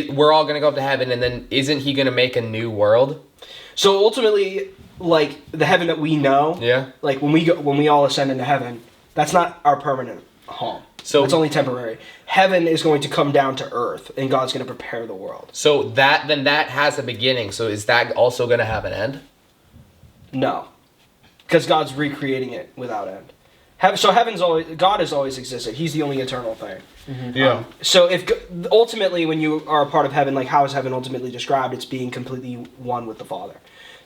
we're all gonna go up to heaven, and then isn't he gonna make a new world? So ultimately, like the heaven that we know, like when we all ascend into heaven, that's not our permanent home. So it's only temporary. Heaven is going to come down to earth, and God's going to prepare the world. So that has a beginning. So is that also going to have an end? No, because God's recreating it without end. God has always existed. He's the only eternal thing. Mm-hmm. Yeah. So if ultimately, when you are a part of heaven, like how is heaven ultimately described? It's being completely one with the Father.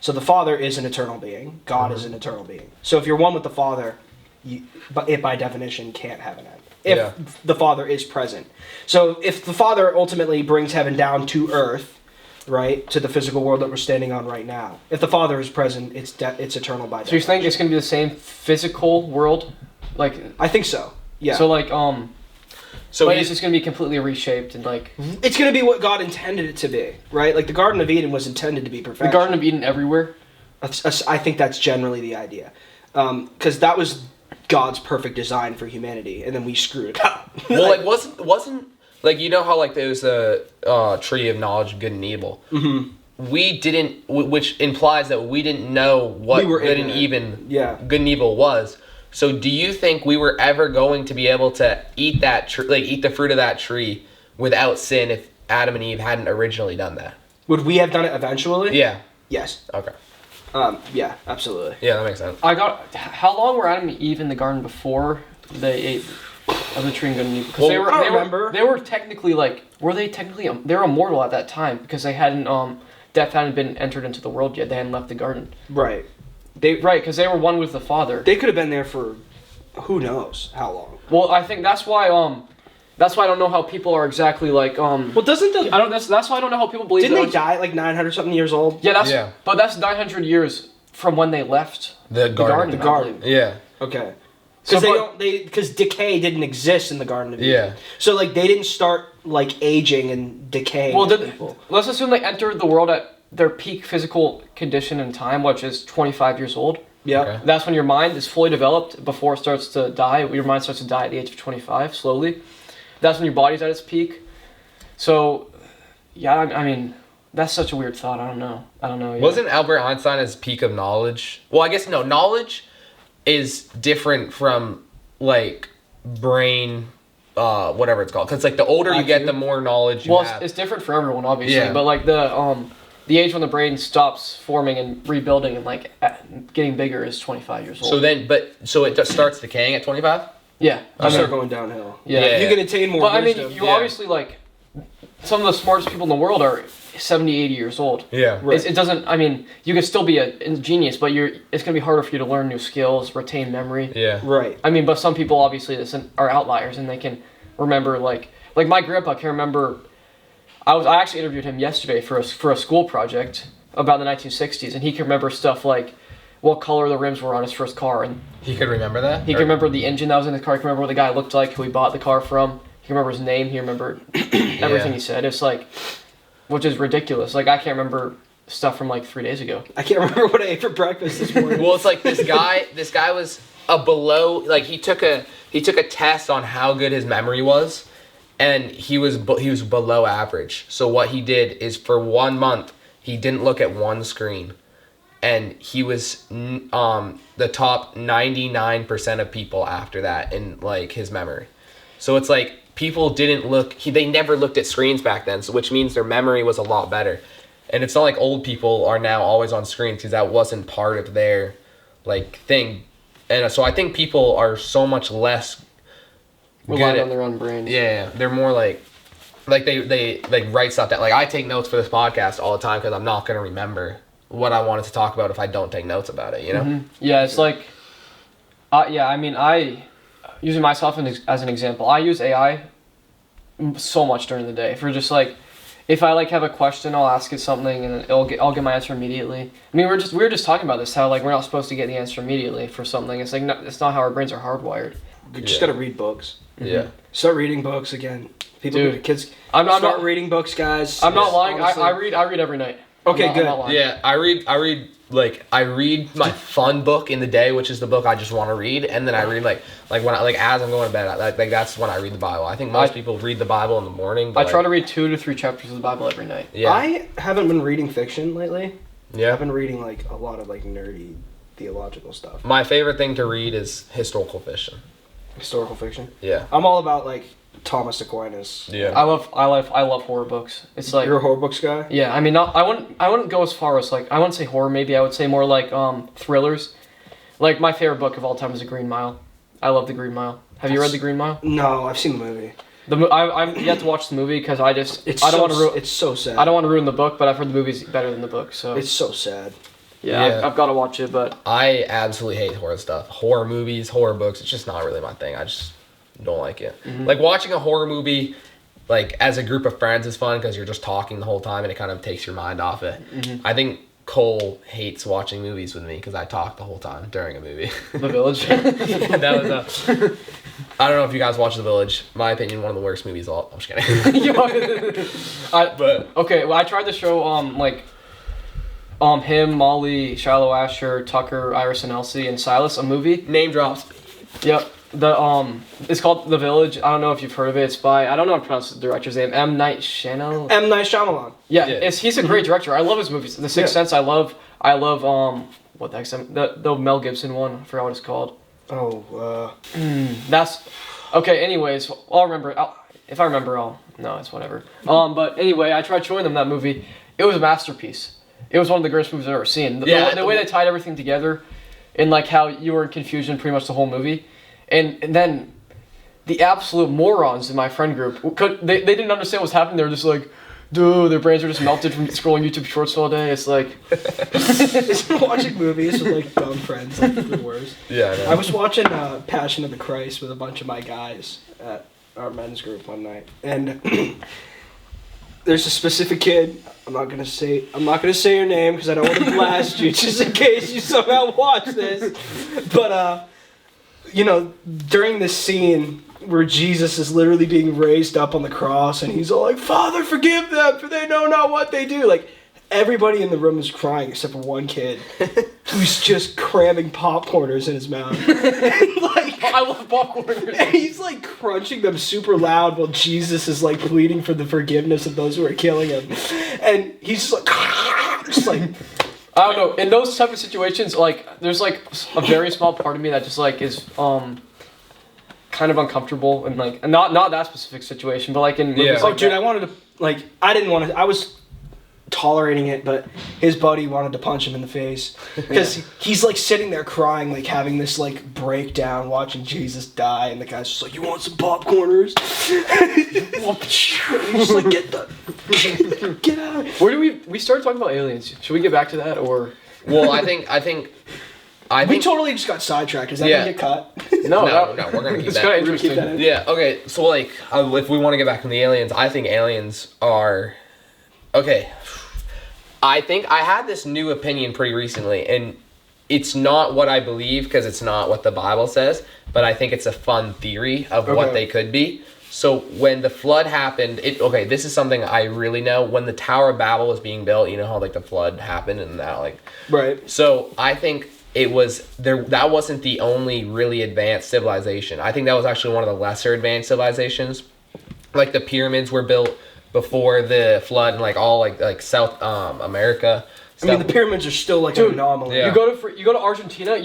So the Father is an eternal being. God is an eternal being. So if you're one with the Father, it by definition can't have an end. If the Father is present. So if the Father ultimately brings heaven down to earth, right, to the physical world that we're standing on right now, if the Father is present, it's eternal by definition. So you think it's going to be the same physical world? Like, I think so. Yeah. So like so but it's just going to be completely reshaped and like it's going to be what God intended it to be, right? Like the Garden of Eden was intended to be perfection. the Garden of Eden everywhere. I think that's generally the idea, because that was God's perfect design for humanity, and then we screwed it up. Well, like wasn't like, you know how like there's a tree of knowledge of good and evil. Mm-hmm. We didn't, which implies that we didn't know what good and evil was. So do you think we were ever going to be able to eat that eat the fruit of that tree without sin if Adam and Eve hadn't originally done that? Would we have done it eventually? Yeah. Yes. Okay. Yeah, absolutely. Yeah, that makes sense. How long were Adam and Eve in the garden before they ate of the tree and good and evil? Because they were technically they were immortal at that time because they hadn't death hadn't been entered into the world yet. They hadn't left the garden. Right. Because they were one with the Father. They could have been there for who knows how long. Well, I think that's why I don't know how people are exactly like Well, doesn't the that's why I don't know how people believe. Didn't they die at like 900 something years old? Yeah, but that's 900 years from when they left the garden. The garden. Yeah. Okay. So, Because decay didn't exist in the Garden of Eden. Yeah. So like they didn't start like aging and decaying. Well, let's assume they entered the world at their peak physical condition and time, which is 25 years old. Yeah. Okay. That's when your mind is fully developed before it starts to die. Your mind starts to die at the age of 25, slowly. That's when your body's at its peak. So, yeah, I mean, that's such a weird thought. I don't know. Yeah. Wasn't Albert Einstein his peak of knowledge? Well, I guess no. Knowledge is different from like brain, whatever it's called. Because like the older you get, the more knowledge you have. It's different for everyone, obviously. Yeah. But like the age when the brain stops forming and rebuilding and like getting bigger is 25 years old. So it just starts decaying at 25. Yeah. You start going downhill. Yeah. You can attain more wisdom. I mean, you obviously, like, some of the smartest people in the world are 70, 80 years old. Yeah. Right. It doesn't, I mean, you can still be a genius, but it's going to be harder for you to learn new skills, retain memory. Yeah. Right. I mean, but some people, obviously, are outliers, and they can remember, like my grandpa can remember, I actually interviewed him yesterday for a school project about the 1960s, and he can remember stuff like what color the rims were on his first car, and He could remember that? he can remember the engine that was in the car. He can remember what the guy looked like, who he bought the car from. He can remember his name. He remembered everything he said. It's like, which is ridiculous. Like, I can't remember stuff from like 3 days ago. I can't remember what I ate for breakfast this morning. Well, it's like this guy was he took a test on how good his memory was, and he was below average. So what he did is for 1 month, he didn't look at one screen. And he was the top 99% of people after that in like his memory. So it's like people they never looked at screens back then, so which means their memory was a lot better. And it's not like old people are now always on screens because that wasn't part of their like thing. And so I think people are so much less Relying on their own brains. Yeah, they're more like they like write stuff that like I take notes for this podcast all the time because I'm not gonna remember what I wanted to talk about if I don't take notes about it, you know? Mm-hmm. Yeah, it's like, I mean, using myself as an example, I use AI so much during the day for just like, if I like have a question, I'll ask it something and I'll get my answer immediately. I mean, we were just talking about this, how like we're not supposed to get the answer immediately for something. It's like, no, it's not how our brains are hardwired. You just gotta read books. Yeah. Start reading books again. Kids. I'm not reading books, guys. I'm not lying. I read every night. Okay, good. Yeah, I read my fun book in the day, which is the book I just want to read, and then I read like when as I'm going to bed, like that's when I read the Bible. I think most people read the Bible in the morning. But I try to read 2 to 3 chapters of the Bible every night. Yeah. I haven't been reading fiction lately. Yeah. I've been reading like a lot of like nerdy theological stuff. My favorite thing to read is historical fiction. Historical fiction. Yeah. I'm all about like Thomas Aquinas. Yeah. I love horror books. It's like you're a horror books guy. Yeah, I mean, I wouldn't go as far as like I wouldn't say horror. Maybe I would say more like thrillers. Like my favorite book of all time is The Green Mile. I love The Green Mile. Have you read The Green Mile? No, I've seen the movie. I'm yet to watch the movie because it's so sad. I don't want to ruin the book, but I've heard the movie's better than the book. So it's so sad. Yeah. I've got to watch it, but I absolutely hate horror stuff. Horror movies, horror books. It's just not really my thing. I just don't like it. Mm-hmm. Like watching a horror movie, like as a group of friends is fun because you're just talking the whole time and it kind of takes your mind off it. Mm-hmm. I think Cole hates watching movies with me because I talk the whole time during a movie. The Village. That was I don't know if you guys watch The Village. My opinion, one of the worst movies of all. I'm just kidding. Okay, well, I tried to show him, Molly, Shiloh Asher, Tucker, Iris, and Elsie, and Silas a movie. Name drops. Yep. It's called The Village. I don't know if you've heard of it. It's by, I don't know how to pronounce the director's name. M. Night Shyamalan. M. Night Shyamalan. Yeah. He's a great director. I love his movies. The Sixth Sense. I love what the heck's the Mel Gibson one. I forgot what it's called. That's okay. Anyways, I'll remember. If I remember, no, it's whatever. But anyway, I tried showing them that movie. It was a masterpiece. it was one of the greatest movies I've ever seen. The way they tied everything together, and like how you were in confusion pretty much the whole movie, and then the absolute morons in my friend group, they didn't understand what's happening. They were just like, dude, their brains are just melted from scrolling YouTube Shorts all day. It's like watching movies with like dumb friends, like the worst. Yeah, I was watching Passion of the Christ with a bunch of my guys at our men's group one night, and there's a specific kid. I'm not gonna say your name because I don't want to blast you, just in case you somehow watch this. But during this scene where Jesus is literally being raised up on the cross, and he's all like, "Father, forgive them, for they know not what they do." Like, everybody in the room is crying except for one kid who's just cramming popcorners in his mouth. I love popcorners. And he's like crunching them super loud while Jesus is like pleading for the forgiveness of those who are killing him. And he's just like I don't know. In those type of situations, like, there's like a very small part of me that just like is kind of uncomfortable, and like not that specific situation, but like in movies like dude, that. I wanted to, like, I was tolerating it, but his buddy wanted to punch him in the face because he's like sitting there crying, like having this like breakdown watching Jesus die, and the guy's just like, "You want some popcorners?" He's just like, get out. Where do we started talking about aliens? Should we get back to that, or? Well, I think we totally just got sidetracked. Is that gonna get cut? No, we're gonna keep it's that. kind of interesting. Yeah. Okay. So like, if we want to get back from the aliens, I think aliens are okay. I think I had this new opinion pretty recently, and it's not what I believe because it's not what the Bible says, but I think it's a fun theory of what they could be. So when the flood happened, this is something I really know. When the Tower of Babel was being built, you know how like the flood happened and that like. Right. So I think it was there. That wasn't the only really advanced civilization. I think that was actually one of the lesser advanced civilizations. Like the pyramids were built before the flood, and like all like South America stuff. I mean, the pyramids are still like an anomaly. Yeah. You go to Argentina.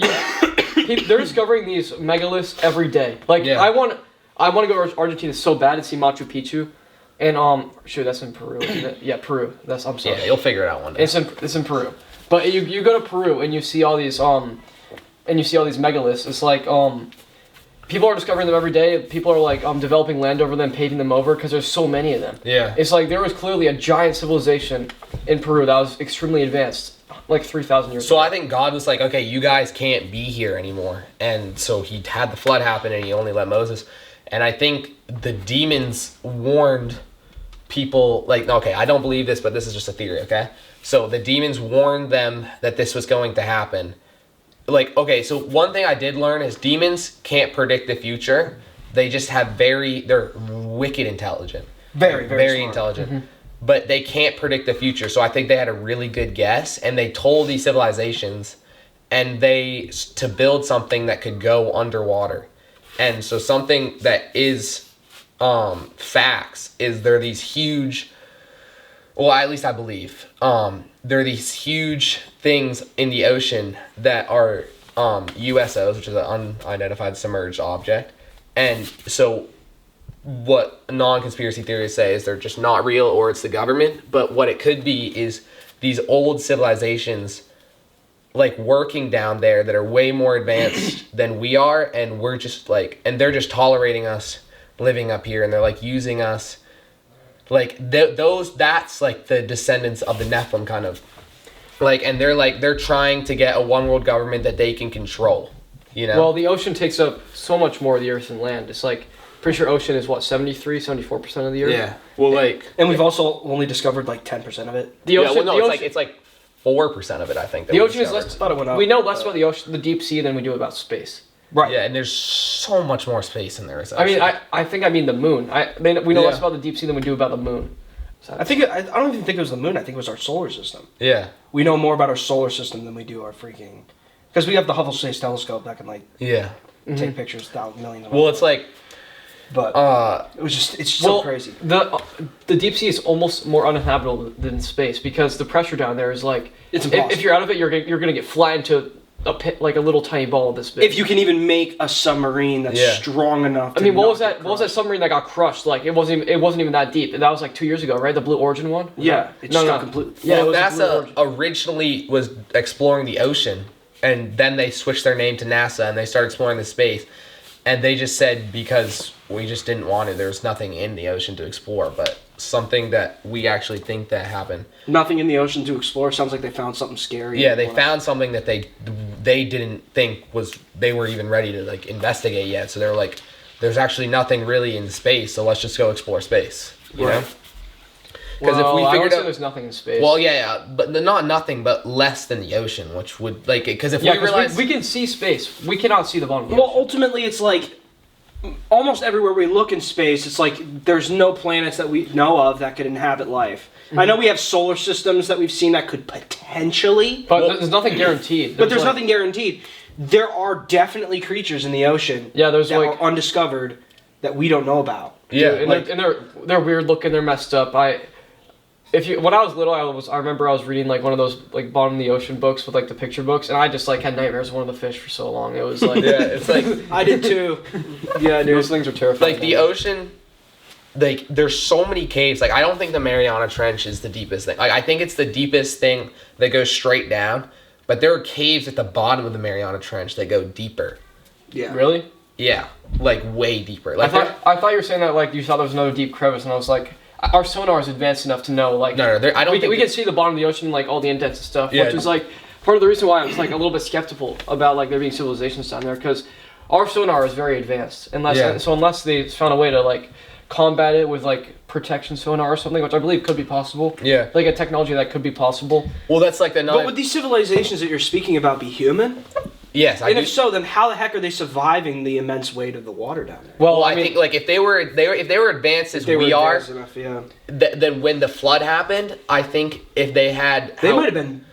They're discovering these megaliths every day. Like I want to go to Argentina so bad and see Machu Picchu, and that's in Peru, isn't it? Yeah, Peru. I'm sorry. Yeah, you'll figure it out one day. It's in Peru, but you go to Peru and you see all these megaliths. It's like people are discovering them every day. People are like developing land over them, paving them over because there's so many of them. Yeah. It's like there was clearly a giant civilization in Peru that was extremely advanced, like 3,000 years ago. So I think God was like, okay, you guys can't be here anymore. And so he had the flood happen and he only let Moses. And I think the demons warned people, like, okay, I don't believe this, but this is just a theory, okay? So the demons warned them that this was going to happen. Like, okay, so one thing I did learn is demons can't predict the future. They just have they're wicked intelligent. Very, very smart. intelligent. Mm-hmm. But they can't predict the future. So I think they had a really good guess, and they told these civilizations to build something that could go underwater. And so something that is facts is they're these huge, well, at least I believe, there are these huge things in the ocean that are USOs, which is an unidentified submerged object. And so what non-conspiracy theorists say is they're just not real, or it's the government. But what it could be is these old civilizations like working down there that are way more advanced than we are, and we're just like, and they're just tolerating us living up here, and they're like using us. Like that's like the descendants of the Nephilim kind of, like, and they're trying to get a one world government that they can control, you know? Well, the ocean takes up so much more of the earth than land. It's like, pretty sure ocean is what, 74% of the earth? Yeah. Well, and we've also only discovered like 10% of it. The ocean, it's like 4% of it, I think. The ocean is less. Thought it went up, we know less about the ocean, the deep sea, than we do about space. Right. Yeah, and there's so much more space in there. I mean the moon. We know less about the deep sea than we do about the moon. I don't even think it was the moon. I think it was our solar system. Yeah. We know more about our solar system than we do our freaking, because we have the Hubble Space Telescope that can take pictures millions of. Well, it's like, but it's so crazy. The deep sea is almost more uninhabitable than space because the pressure down there is like, it's impossible. if you're out of it, you're gonna get flattened to like a little tiny ball this big. If you can even make a submarine that's strong enough. I mean, what was that? What was that submarine that got crushed? Like it wasn't even that deep. That was like 2 years ago, right? The Blue Origin one. Yeah, it just got completely. Yeah, well, NASA originally was exploring the ocean, and then they switched their name to NASA, and they started exploring the space. And they just said because we just didn't want it. There's nothing in the ocean to explore, but something that we actually think that happened. Nothing in the ocean to explore. Sounds like they found something scary. Yeah, they found something that they didn't think they were even ready to like investigate yet. So they were like, "There's actually nothing really in space, so let's just go explore space." You know? Because if we figured out there's nothing in space. Well, yeah, but not nothing, but less than the ocean, which would like because if we realize we can see space, we cannot see the bottom. Well, ultimately, it's like almost everywhere we look in space, it's like there's no planets that we know of that could inhabit life. I know we have solar systems that we've seen that could potentially, but there's nothing guaranteed. There's nothing guaranteed. There are definitely creatures in the ocean. Yeah, there's that are undiscovered that we don't know about. Yeah, and they're weird looking. They're messed up. When I was little, I remember I was reading like one of those like bottom of the ocean books with like the picture books, and I just like had nightmares of one of the fish for so long. It was like it's like I did too. Yeah, dude, those things are terrifying. Like the ocean, like there's so many caves. Like I don't think the Mariana Trench is the deepest thing. Like I think it's the deepest thing that goes straight down, but there are caves at the bottom of the Mariana Trench that go deeper. Yeah. Really? Yeah, like way deeper. Like I thought you were saying that like you thought there was another deep crevice, and I was like, our sonar is advanced enough to know like no, I don't think we can see the bottom of the ocean, like all the indents and stuff, Yeah. which is like part of the reason why I was like a little bit skeptical about like there being civilizations down there, because our sonar is very advanced. Unless they found a way to like combat it with like protection sonar or something, which I believe could be possible. Yeah. Like a technology that could be possible. Well, that's like But would these civilizations that you're speaking about be human? Yes, and if so, then how the heck are they surviving the immense weight of the water down there? Well, I think like if they were advanced as we are, enough, yeah. Then when the flood happened, I think if they had, they might have been.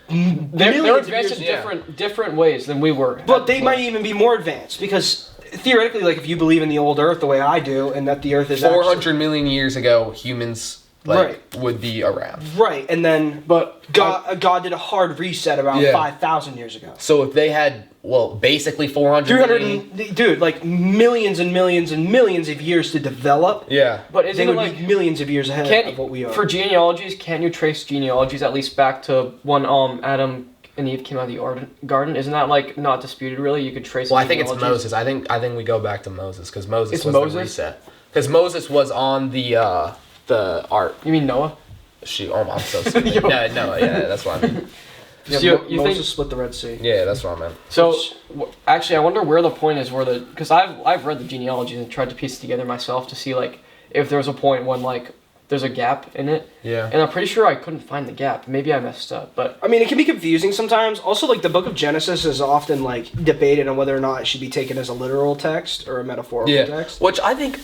They're advanced in different ways than we were. But they might even be more advanced because theoretically, like if you believe in the old Earth the way I do, and that the Earth is 400 million years ago, humans would be around. Right, and then God did a hard reset about 5,000 years ago. So if they had, basically 400 dude, like millions and millions and millions of years to develop. Yeah. But isn't they would like be millions of years ahead of what we are. For genealogies, can you trace genealogies at least back to when Adam and Eve came out of the garden? Isn't that like not disputed really? You could trace. Well, I think it's Moses. I think we go back to Moses because Moses was the reset. Because Moses was on the ark. You mean Noah? Shoot, I'm so stupid. Noah. Yeah, that's what I mean. Yeah, so Moses split the Red Sea. Yeah, that's what I meant. So, actually, I wonder where the point is because I've read the genealogy and tried to piece it together myself to see like if there's a point when like there's a gap in it. Yeah. And I'm pretty sure I couldn't find the gap. Maybe I messed up, but I mean, it can be confusing sometimes. Also, like the Book of Genesis is often like debated on whether or not it should be taken as a literal text or a metaphorical text. Which I think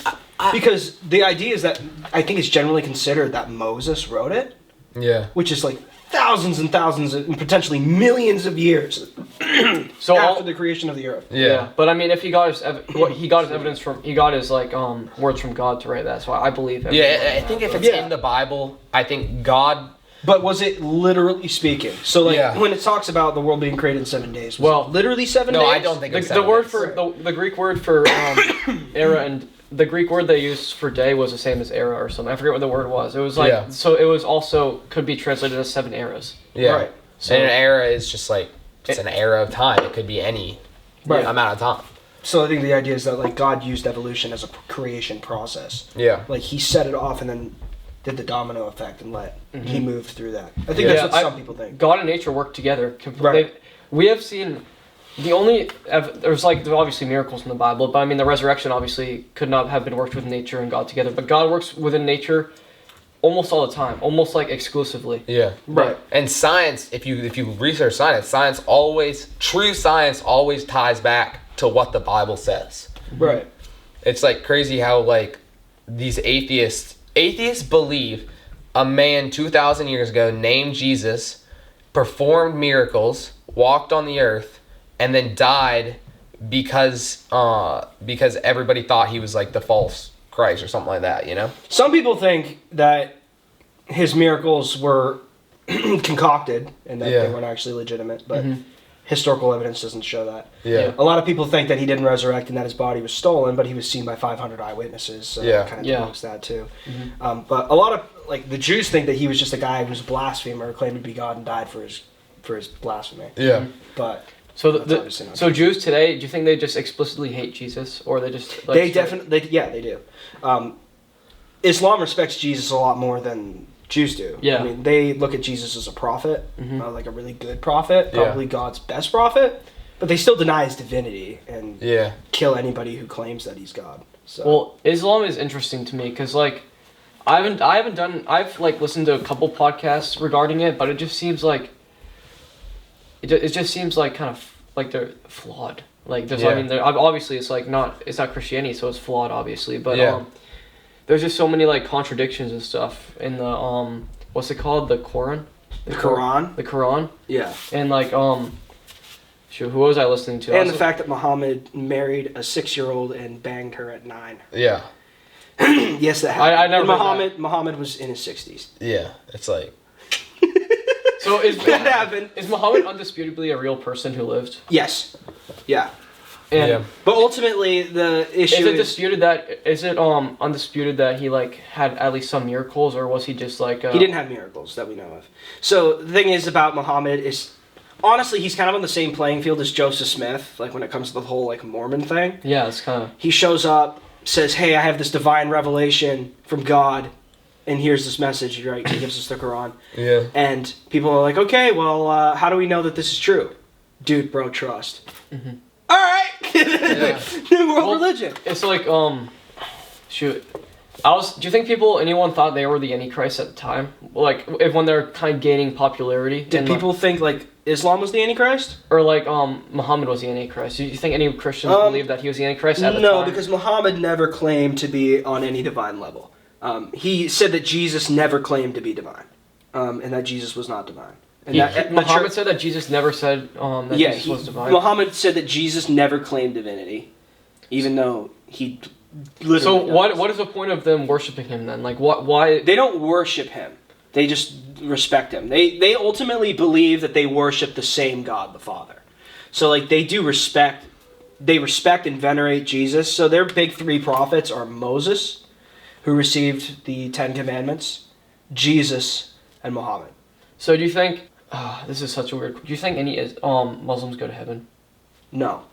because the idea is that I think it's generally considered that Moses wrote it. Yeah. Which is like thousands and thousands and potentially millions of years after the creation of the earth. Yeah. But I mean, if he got his evidence from like words from God to write that, so I believe him. Yeah, I think if it's in the Bible, I think God. But was it literally speaking? So like when it talks about the world being created in 7 days, was it literally 7 days? No, I don't think the word for the Greek word for era and the Greek word they used for day was the same as era or something. I forget what the word was. It was like so it was also could be translated as 7 eras. Yeah. Right. So and an era is just like it's an era of time. It could be any amount of time. So I think the idea is that like God used evolution as a creation process. Yeah. Like he set it off and then did the domino effect and he moved through that. I think that's what some people think. God and nature work together. Right. We have seen there's obviously miracles in the Bible, but I mean the resurrection obviously could not have been worked with nature and God together. But God works within nature almost all the time, almost like exclusively. Yeah. Right. And science, if you research true science always ties back to what the Bible says. Right. It's like crazy how like these atheists believe a man 2,000 years ago named Jesus performed miracles, walked on the earth, and then died because everybody thought he was like the false Christ or something like that, you know? Some people think that his miracles were concocted and that they weren't actually legitimate, but historical evidence doesn't show that. Yeah. A lot of people think that he didn't resurrect and that his body was stolen, but he was seen by 500 eyewitnesses, so that kind of debunks that too. But a lot of the Jews think that he was just a guy who was a blasphemer, claimed to be God, and died for his blasphemy. Yeah. But so Jews today, do you think they just explicitly hate Jesus, or they just they definitely they do. Islam respects Jesus a lot more than Jews do. Yeah. I mean, they look at Jesus as a prophet, like a really good prophet, probably God's best prophet, but they still deny his divinity and kill anybody who claims that he's God. So. Well, Islam is interesting to me because I've listened to a couple podcasts regarding it, but it just seems like it just seems like kind of like they're flawed. Like there's I mean, obviously it's not Christianity, so it's flawed obviously, but there's just so many contradictions and stuff in the what's it called, the Quran? The Quran. The Quran. Yeah. And shoot, who was I listening to? And the fact that Muhammad married a 6-year-old and banged her at 9. Yeah. Yes, that happened. I never and Muhammad was in his 60s. Yeah, it's like. So that happened. Is Muhammad undisputably a real person who lived? Yes. Yeah. And But ultimately, the issue is it undisputed that he had at least some miracles, or was he just he didn't have miracles that we know of. So the thing is about Muhammad is, honestly, he's kind of on the same playing field as Joseph Smith, when it comes to the whole Mormon thing. Yeah, it's kind of. He shows up, says, "Hey, I have this divine revelation from God, and here's this message." Right? He gives us the Quran. Yeah. And people are like, "Okay, well, how do we know that this is true?" Dude, bro, trust. Mm-hmm. All right. New world religion. It's shoot. Do you think anyone thought they were the Antichrist at the time? When they're kind of gaining popularity? Did people think Islam was the Antichrist? Or Muhammad was the Antichrist? Do you think any Christians believed that he was the Antichrist at the time? No, because Muhammad never claimed to be on any divine level. He said that Jesus never claimed to be divine, and that Jesus was not divine. And Muhammad said that Jesus never said that Jesus was divine. Muhammad said that Jesus never claimed divinity, even though he literally. So what is the point of them worshiping him then? Why? They don't worship him. They just respect him. They ultimately believe that they worship the same God, the Father. So they do respect. They respect and venerate Jesus. So their big 3 prophets are Moses, who received the 10 Commandments, Jesus, and Muhammad. So do you think? This is such a weird. Do you think any Muslims go to heaven? No.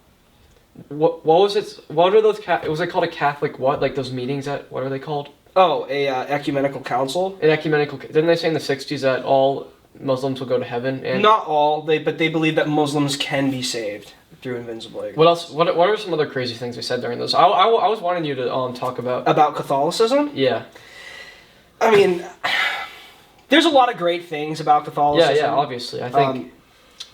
What was it? What are those? Was it called a Catholic? What those meetings at? What are they called? Oh, ecumenical council. An ecumenical. Didn't they say in the '60s that all Muslims will go to heaven? And not all. But they believe that Muslims can be saved through invincible ignorance. What else? What are some other crazy things they said during those? I was wanting you to talk about Catholicism. Yeah. I mean. There's a lot of great things about Catholicism. Yeah, obviously. I think...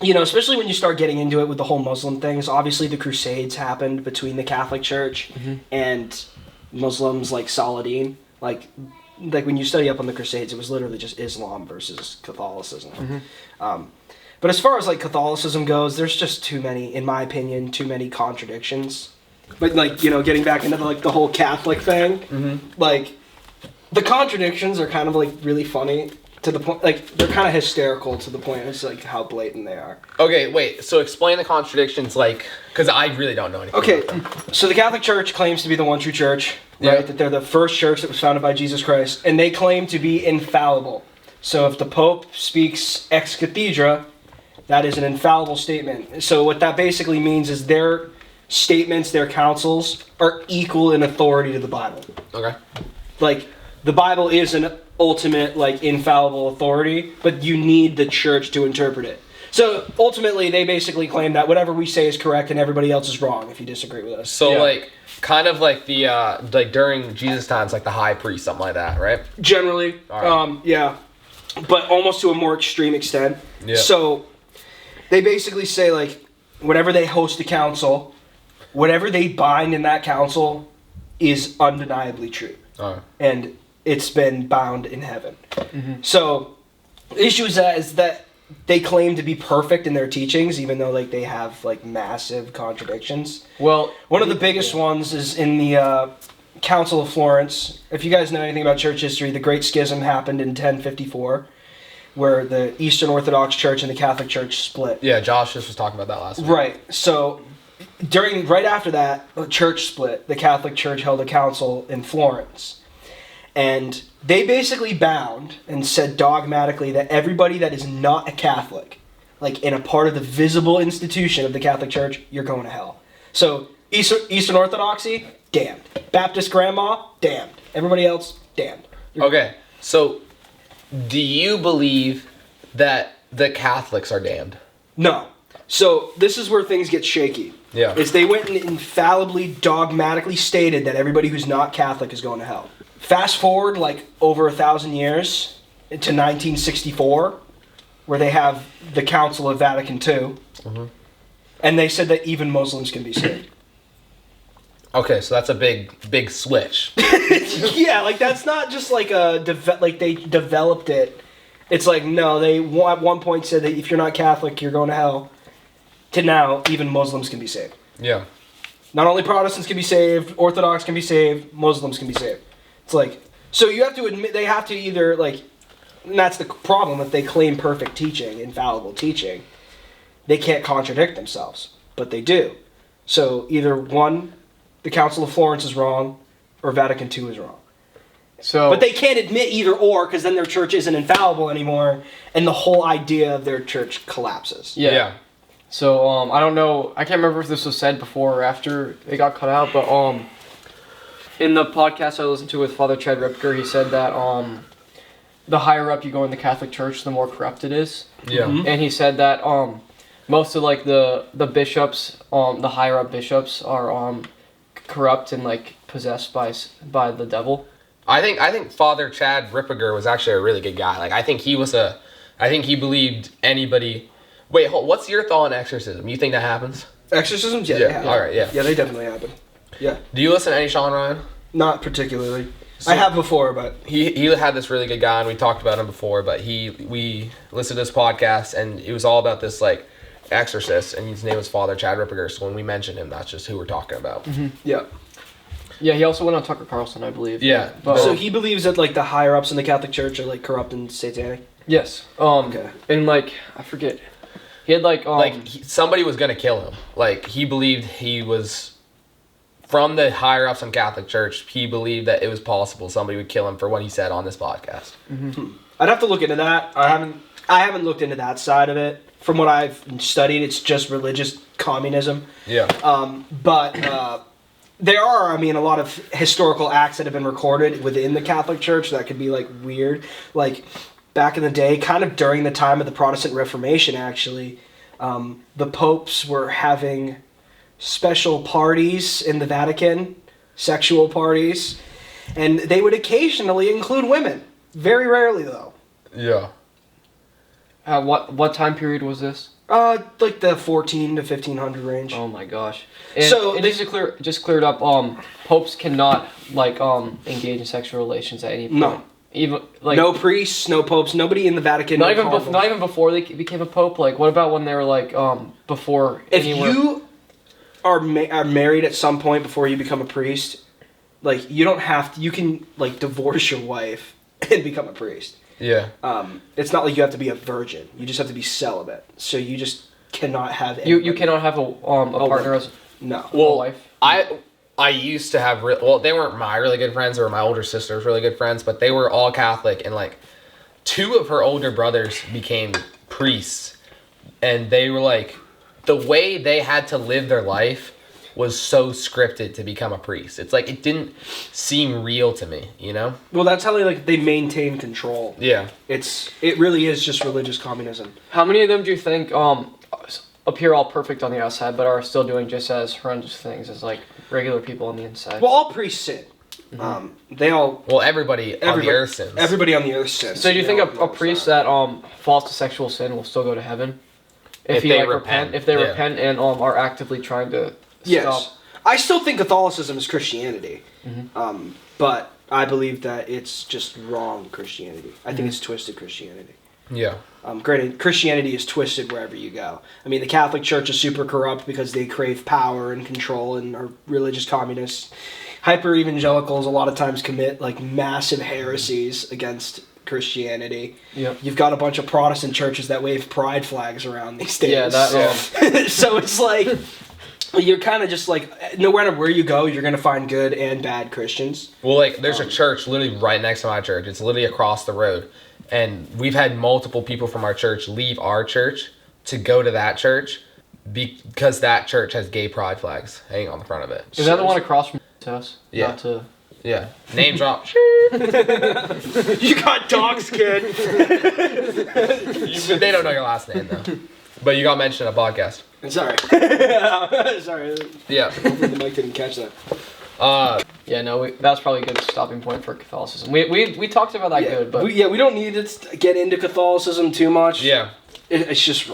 especially when you start getting into it with the whole Muslim things. Obviously, the Crusades happened between the Catholic Church and Muslims like Saladin. When you study up on the Crusades, it was literally just Islam versus Catholicism. But as far as Catholicism goes, there's just in my opinion, too many contradictions. But getting back into the whole Catholic thing, the contradictions are kind of really funny. To the point, they're kind of hysterical to the point it's how blatant they are. Okay, wait. So explain the contradictions, because I really don't know anything. Okay, so the Catholic Church claims to be the one true church, right? That they're the first church that was founded by Jesus Christ, and they claim to be infallible. So if the Pope speaks ex cathedra, that is an infallible statement. So what that basically means is their statements, their councils, are equal in authority to the Bible. Okay. The Bible is an ultimate, infallible authority, but you need the church to interpret it. So, ultimately, they basically claim that whatever we say is correct and everybody else is wrong if you disagree with us. So, kind of the, during Jesus' times, the high priest, something like that, right? Generally, right. Yeah. But almost to a more extreme extent. Yeah. So, they basically say, whenever they host a council, whatever they bind in that council is undeniably true. And it's been bound in heaven. So, the issue is that they claim to be perfect in their teachings, even though they have massive contradictions. Well, one of the biggest ones is in the Council of Florence. If you guys know anything about church history, the Great Schism happened in 1054. where the Eastern Orthodox Church and the Catholic Church split. Yeah, Josh just was talking about that last week. Right. So right after that church split, the Catholic Church held a council in Florence. And they basically bound and said dogmatically that everybody that is not a Catholic, like in a part of the visible institution of the Catholic Church, you're going to hell. So Eastern Orthodoxy, damned. Baptist grandma, damned. Everybody else, damned. Okay, so do you believe that the Catholics are damned? No. So this is where things get shaky. Yeah. Is they went and infallibly, dogmatically stated that everybody who's not Catholic is going to hell. Fast forward like over 1,000 years to 1964, where they have the Council of Vatican II, and they said that even Muslims can be saved. Okay, so that's a big switch. Yeah, like that's not just like like they developed it. It's like no, they at one point said that if you're not Catholic, you're going to hell. To now, even Muslims can be saved. Yeah. Not only Protestants can be saved, Orthodox can be saved, Muslims can be saved. It's like, so you have to admit, they have to either like, and that's the problem, if they claim perfect teaching, infallible teaching, they can't contradict themselves, but they do. So either one, the Council of Florence is wrong, or Vatican II is wrong. So, but they can't admit either or, because then their church isn't infallible anymore, and the whole idea of their church collapses. Yeah. So, I don't know, I can't remember if this was said before or after it got cut out, but, in the podcast I listened to with Father Chad Ripker, he said that, the higher up you go in the Catholic Church, the more corrupt it is. Yeah. Mm-hmm. And he said that, most of, like, the bishops, the higher up bishops are, corrupt and, like, possessed by the devil. I think Father Chad Ripperger was actually a really good guy. Like, I think he believed anybody... Wait, what's your thought on exorcism? You think that happens? Exorcisms? Yeah, Yeah, they happen. all right, yeah. Yeah, they definitely happen. Yeah. Do you listen to any Sean Ryan? Not particularly. So- I have before, but... He had this really good guy, and we talked about him before, but we listened to this podcast, and it was all about this, like, exorcist, and his name was Father Chad Ripperger, so when we mentioned him, that's just who we're talking about. Mm-hmm. Yeah. Yeah, he also went on Tucker Carlson, I believe. Yeah. But, So he believes that, like, the higher-ups in the Catholic Church are, like, corrupt and satanic? yes. Okay. And, like, I forget... He had like somebody was gonna kill him. Like he believed he was from the higher ups in Catholic Church. He believed that it was possible somebody would kill him for what he said on this podcast. Mm-hmm. I'd have to look into that. I haven't looked into that side of it. From what I've studied, it's just religious communism. Yeah. But there are, a lot of historical acts that have been recorded within the Catholic Church that could be like weird, like. Back in the day, kind of during the time of the Protestant Reformation, actually, the popes were having special parties in the Vatican, sexual parties, and they would occasionally include women. Very rarely, though. Yeah. What time period was this? Like the 14 to 1500 range. Oh my gosh! And So just cleared up. Popes cannot like engage in sexual relations at any point. No. Even like no priests, no popes, nobody in the Vatican. not even before they became a pope. Like, what about when they were like before? If anywhere? you are married at some point before you become a priest, like you don't have to. You can like divorce your wife and become a priest. Yeah. It's not like you have to be a virgin. You just have to be celibate. So you just cannot have. You cannot have a partner as no. a wife. I used to have they weren't my really good friends, they were my older sister's really good friends, but they were all Catholic, and like two of her older brothers became priests, and they were like the way they had to live their life was so scripted to become a priest. It's like it didn't seem real to me, you know? Well, that's how they maintain control. Yeah. It really is just religious communism. How many of them do you think appear all perfect on the outside, but are still doing just as horrendous things as like regular people on the inside? Well, all priests sin. They all. Well, everybody on the earth sins. Everybody on the earth sins. So do you think a priest that falls to sexual sin will still go to heaven if they repent? If they repent and are actively trying to stop? I still think Catholicism is Christianity, but I believe that it's just wrong Christianity. I think it's twisted Christianity. Yeah. Granted, Christianity is twisted wherever you go. The Catholic Church is super corrupt because they crave power and control and are religious communists. Hyper-evangelicals a lot of times commit like massive heresies against Christianity. Yeah. You've got a bunch of Protestant churches that wave pride flags around these days. Yeah, that. So it's like you're kind of just like no matter where you go, you're gonna find good and bad Christians. Well, like there's a church literally right next to my church. It's literally across the road, and we've had multiple people from our church leave our church to go to that church because that church has gay pride flags hanging on the front of it. Is that the one across from his house? Yeah. Not to... Yeah. Name drop. You got dogs, kid. They don't know your last name though. But you got mentioned in a podcast. Sorry. Sorry. Yeah. Hopefully the mic didn't catch that. Yeah, no, that's probably a good stopping point for Catholicism. We talked about that good, but... we don't need to get into Catholicism too much. Yeah. It's just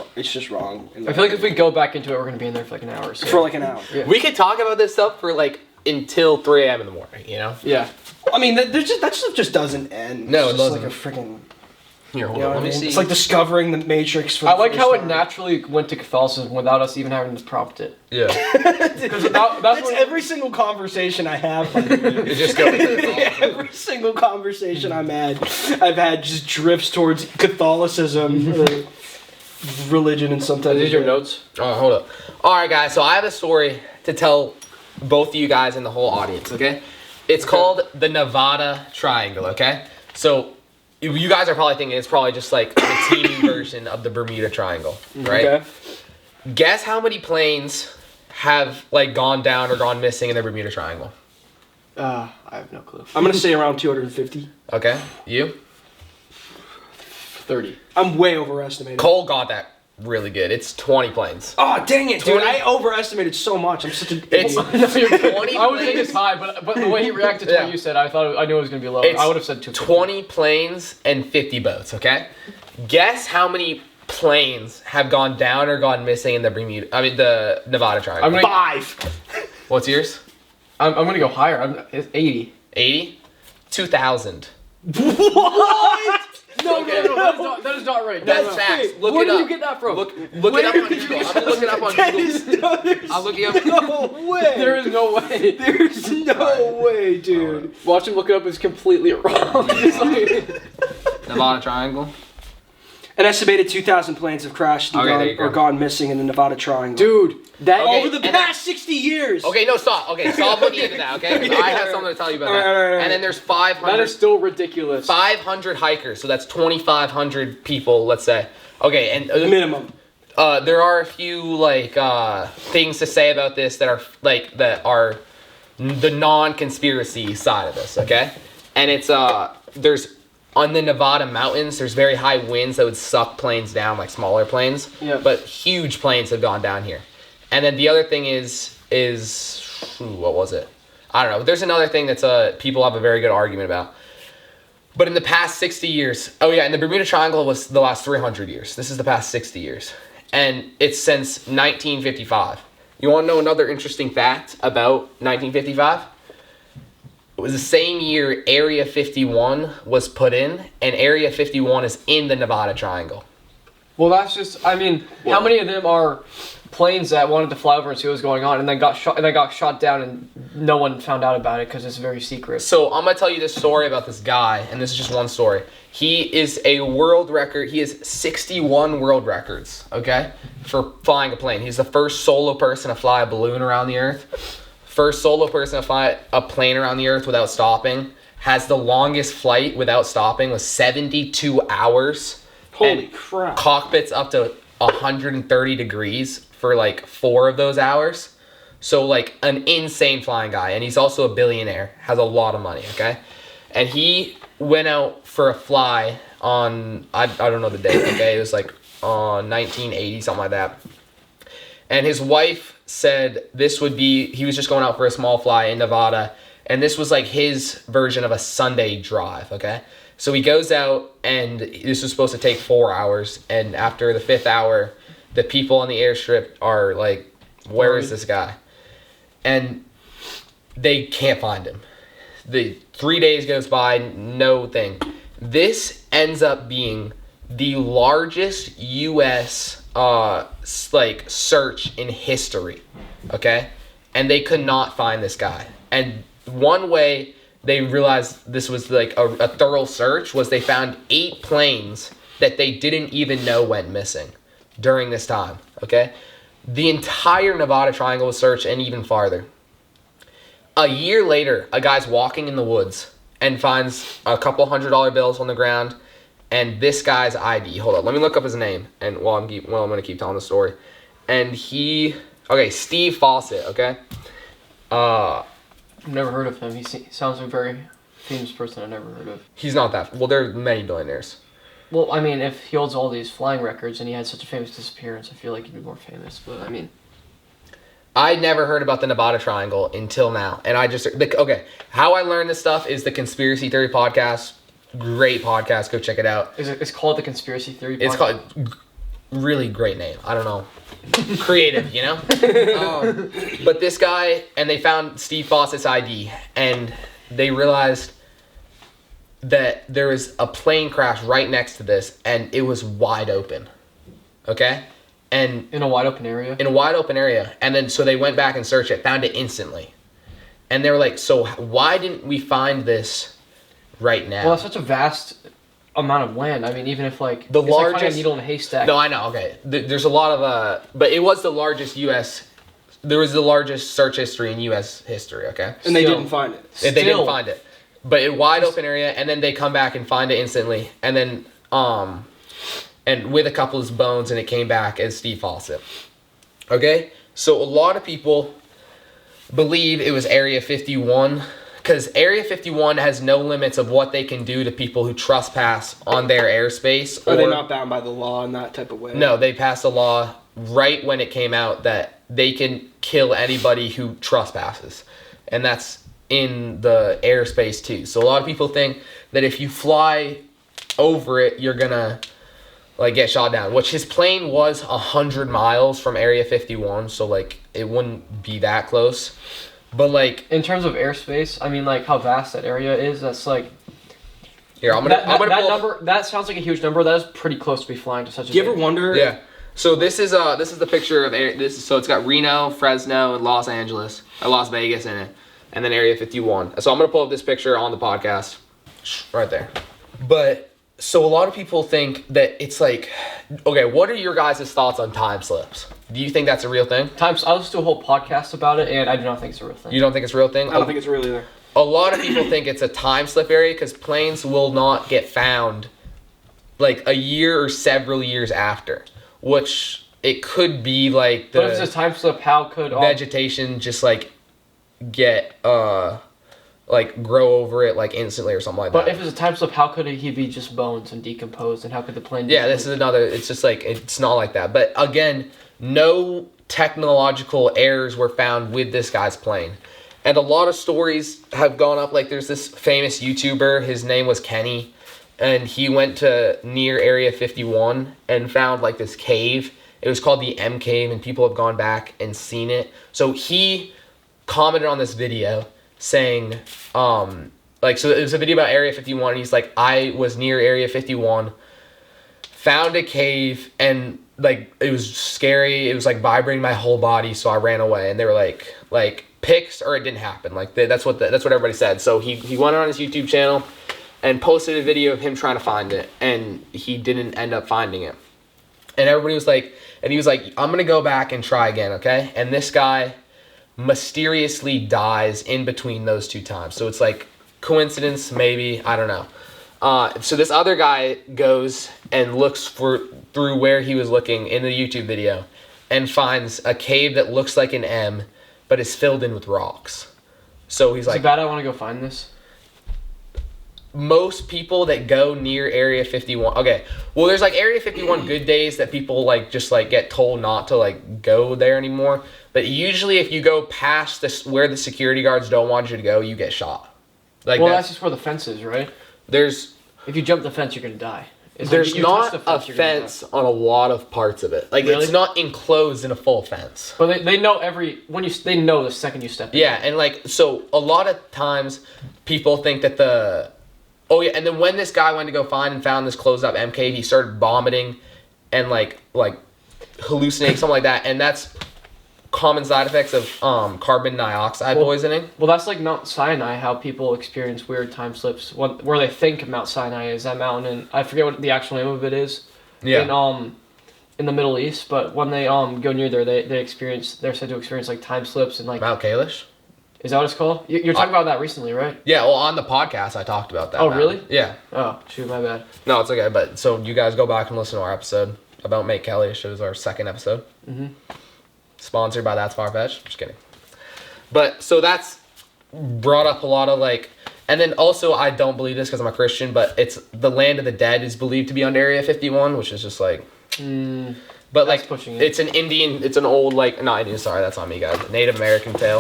wrong. I feel like if we go back into it, we're going to be in there for like an hour or so. For like an hour. Yeah. We could talk about this stuff for like until 3 a.m. in the morning, you know? Yeah. I mean, that stuff just doesn't end. No, it's it just doesn't. like a freaking... Here, hold You know on. what Let I me mean? see. It's like discovering the Matrix for I the like first how it time. naturally went to Catholicism without us even having to prompt it. Yeah. That's what- every single conversation I have. By the way. It just goes. Every single conversation I've had just drifts towards Catholicism, religion, and sometimes. These are your notes? Oh, hold up. All right, guys. So I have a story to tell both of you guys and the whole audience. Okay, it's called the Nevada Triangle. Okay, so you guys are probably thinking it's probably just like the teeny version of the Bermuda Triangle, right? Okay. Guess how many planes have like gone down or gone missing in the Bermuda Triangle? I have no clue. I'm gonna say around 250. Okay, you? 30. I'm way overestimating. Cole got that really good. It's 20 planes. Oh dang it, dude! 20. I overestimated so much. I'm such a. It's No, you're 20 I would think planes. it's high, but the way he reacted to Yeah. what you said, I knew it was going to be low. It's I would have said 250. 20 planes and 50 boats, okay? Guess how many planes have gone down or gone missing in the the Nevada Triangle? I'm gonna- 5. What's yours? I'm going to go higher. It's 80. 80? 2,000. What? No, Okay. that is not right. That's No. facts. Look Where it did up. you get that from? Look it up on Google. I'm gonna look it up on Google. I'll look it up. No way. There is no way. There's no way, dude. Watch him look it up. It's completely wrong. It's like- Nevada Triangle. An estimated 2,000 planes have crashed and Okay, there you go. or gone missing in the Nevada Triangle. Dude, that Okay. over the and past 60 years. Okay, no, stop. Okay, stop looking into that, okay? 'Cause I have something to tell you about that. All right. And then there's 500. that is still ridiculous. 500 hikers, so that's 2,500 people, let's say. Okay, and Minimum. there are a few like things to say about this that are the non-conspiracy side of this, okay? And it's there's on the Nevada mountains, there's very high winds that would suck planes down, like smaller planes. Yeah. But huge planes have gone down here. And then the other thing is what was it? I don't know. There's another thing that's people have a very good argument about. But in the past 60 years, and the Bermuda Triangle was the last 300 years. This is the past 60 years. And it's since 1955. You want to know another interesting fact about 1955? It was the same year Area 51 was put in, and Area 51 is in the Nevada Triangle. Well, that's just. I mean, how many of them are planes that wanted to fly over and see what was going on, and then got shot down, and no one found out about it because it's very secret. So I'm gonna tell you this story about this guy, and this is just one story. He is a world record. He has 61 world records. Okay, for flying a plane. He's the first solo person to fly a balloon around the Earth. First solo person to fly a plane around the Earth without stopping. Has the longest flight without stopping was 72 hours. Holy And crap. Cockpits up to 130 degrees for like 4 of those hours. So like an insane flying guy. And he's also a billionaire. Has a lot of money, okay? And he went out for a fly on, I don't know the date, okay? It was like 1980, something like that. And his wife said he was just going out for a small fly in Nevada. And this was like his version of a Sunday drive, okay? So he goes out, and this was supposed to take 4 hours. And after the 5th hour, the people on the airstrip are like, where is this guy? And they can't find him. The 3 days goes by, no thing. This ends up being the largest U.S. Search in history, okay? And they could not find this guy. And one way they realized this was like a thorough search, was they found 8 planes that they didn't even know went missing during this time, okay? The entire Nevada Triangle was searched and even farther. A year later, a guy's walking in the woods and finds a couple $100 bills on the ground and this guy's ID. Hold on, let me look up his name and I'm going to keep telling the story. And Steve Fawcett, okay? I've never heard of him. He sounds like a very famous person I've never heard of. He's not that. Well, there are many billionaires. Well, I mean, if he holds all these flying records and he had such a famous disappearance, I feel like he'd be more famous. But, I mean... I never heard about the Nevada Triangle until now. And how I learned this stuff is the Conspiracy Theory podcast. Great podcast. Go check it out. It's called the Conspiracy Theory podcast? It's called... Really great name. I don't know. Creative, you know? But this guy, and they found Steve Fawcett's ID, and they realized that there was a plane crash right next to this, and it was wide open. Okay? And in a wide open area? In a wide open area. And then, so they went back and searched it, found it instantly. And they were like, so why didn't we find this right now? Well, it's such a vast amount of land. I mean, even if the it's largest, like finding a needle in a haystack. No, I know. Okay, there's a lot of but it was the largest U.S. There was the largest search history in U.S. history. Okay, and they didn't find it. They didn't find it, but in wide open area, and then they come back and find it instantly, and then and with a couple of bones, and it came back as Steve Fawcett. Okay, so a lot of people believe it was Area 51. Because Area 51 has no limits of what they can do to people who trespass on their airspace. Are they not bound by the law in that type of way? No, they passed a law right when it came out that they can kill anybody who trespasses. And that's in the airspace too. So a lot of people think that if you fly over it, you're going to get shot down. Which his plane was 100 miles from Area 51. So it wouldn't be that close. But in terms of airspace, I mean how vast that area is. That's here. I'm gonna that number. That sounds like a huge number. That is pretty close to be flying to such a. Do you ever wonder? Yeah. So this is the picture of this. So it's got Reno, Fresno, and Los Angeles, or Las Vegas in it, and then Area 51. So I'm gonna pull up this picture on the podcast, right there. But so a lot of people think that it's okay. What are your guys' thoughts on time slips? Do you think that's a real thing? I listened to a whole podcast about it, and I do not think it's a real thing. You don't think it's a real thing? I don't think it's real either. A lot of people think it's a time slip area because planes will not get found a year or several years after, which it could be the. But if it's a time slip, how could vegetation just get grow over it instantly or something like that? But if it's a time slip, how could he be just bones and decomposed, and how could the plane? Yeah, this is another. It's just it's not like that. But again, no technological errors were found with this guy's plane. And a lot of stories have gone up. There's this famous YouTuber, his name was Kenny, and he went to near Area 51 and found this cave. It was called the M Cave, and people have gone back and seen it. So he commented on this video saying, so it was a video about Area 51, and he's like, I was near Area 51, found a cave, and it was scary. It was vibrating my whole body, so I ran away. And they were like pics or it didn't happen. That's what everybody said. So he went on his YouTube channel and posted a video of him trying to find it, and he didn't end up finding it. And everybody was he was like, I'm gonna go back and try again, okay? And this guy mysteriously dies in between those two times. So it's coincidence, maybe, I don't know. So this other guy goes and looks through where he was looking in the YouTube video and finds a cave that looks like an M, but is filled in with rocks. So he's Is it bad I want to go find this? Most people that go near Area 51... Okay, well, there's Area 51 good days that people just get told not to go there anymore. But usually if you go past where the security guards don't want you to go, you get shot. That's just where the fence is, right? There's... If you jump the fence, you're going to die. There's not a fence on a lot of parts of it. Really? It's not enclosed in a full fence. But they know they know the second you step in. Yeah, and so a lot of times people think that and then when this guy went to go found this closed up M cave, he started vomiting and hallucinating, something like that. And that's common side effects of carbon dioxide poisoning. Well, that's like Mount Sinai, how people experience weird time slips where they think Mount Sinai is that mountain, and I forget what the actual name of it is. Yeah. In the Middle East, but when they go near there, they're said to experience like time slips and like Mount Kalish. Is that what it's called? You're talking about that recently, right? Yeah, well, on the podcast I talked about that. Oh, really? Yeah. Oh, shoot, my bad. No, it's okay. But so you guys go back and listen to our episode about Mount Kalish. It was our second episode. Mm-hmm. Sponsored by That's Farfetched. Just kidding. But so that's brought up a lot of like, and then also I don't believe this because I'm a Christian, but it's the land of the dead is believed to be under Area 51, which is just like. But like pushing it. It's an Indian, it's an old like not Indian. Sorry, that's on me, guys. Native American tale.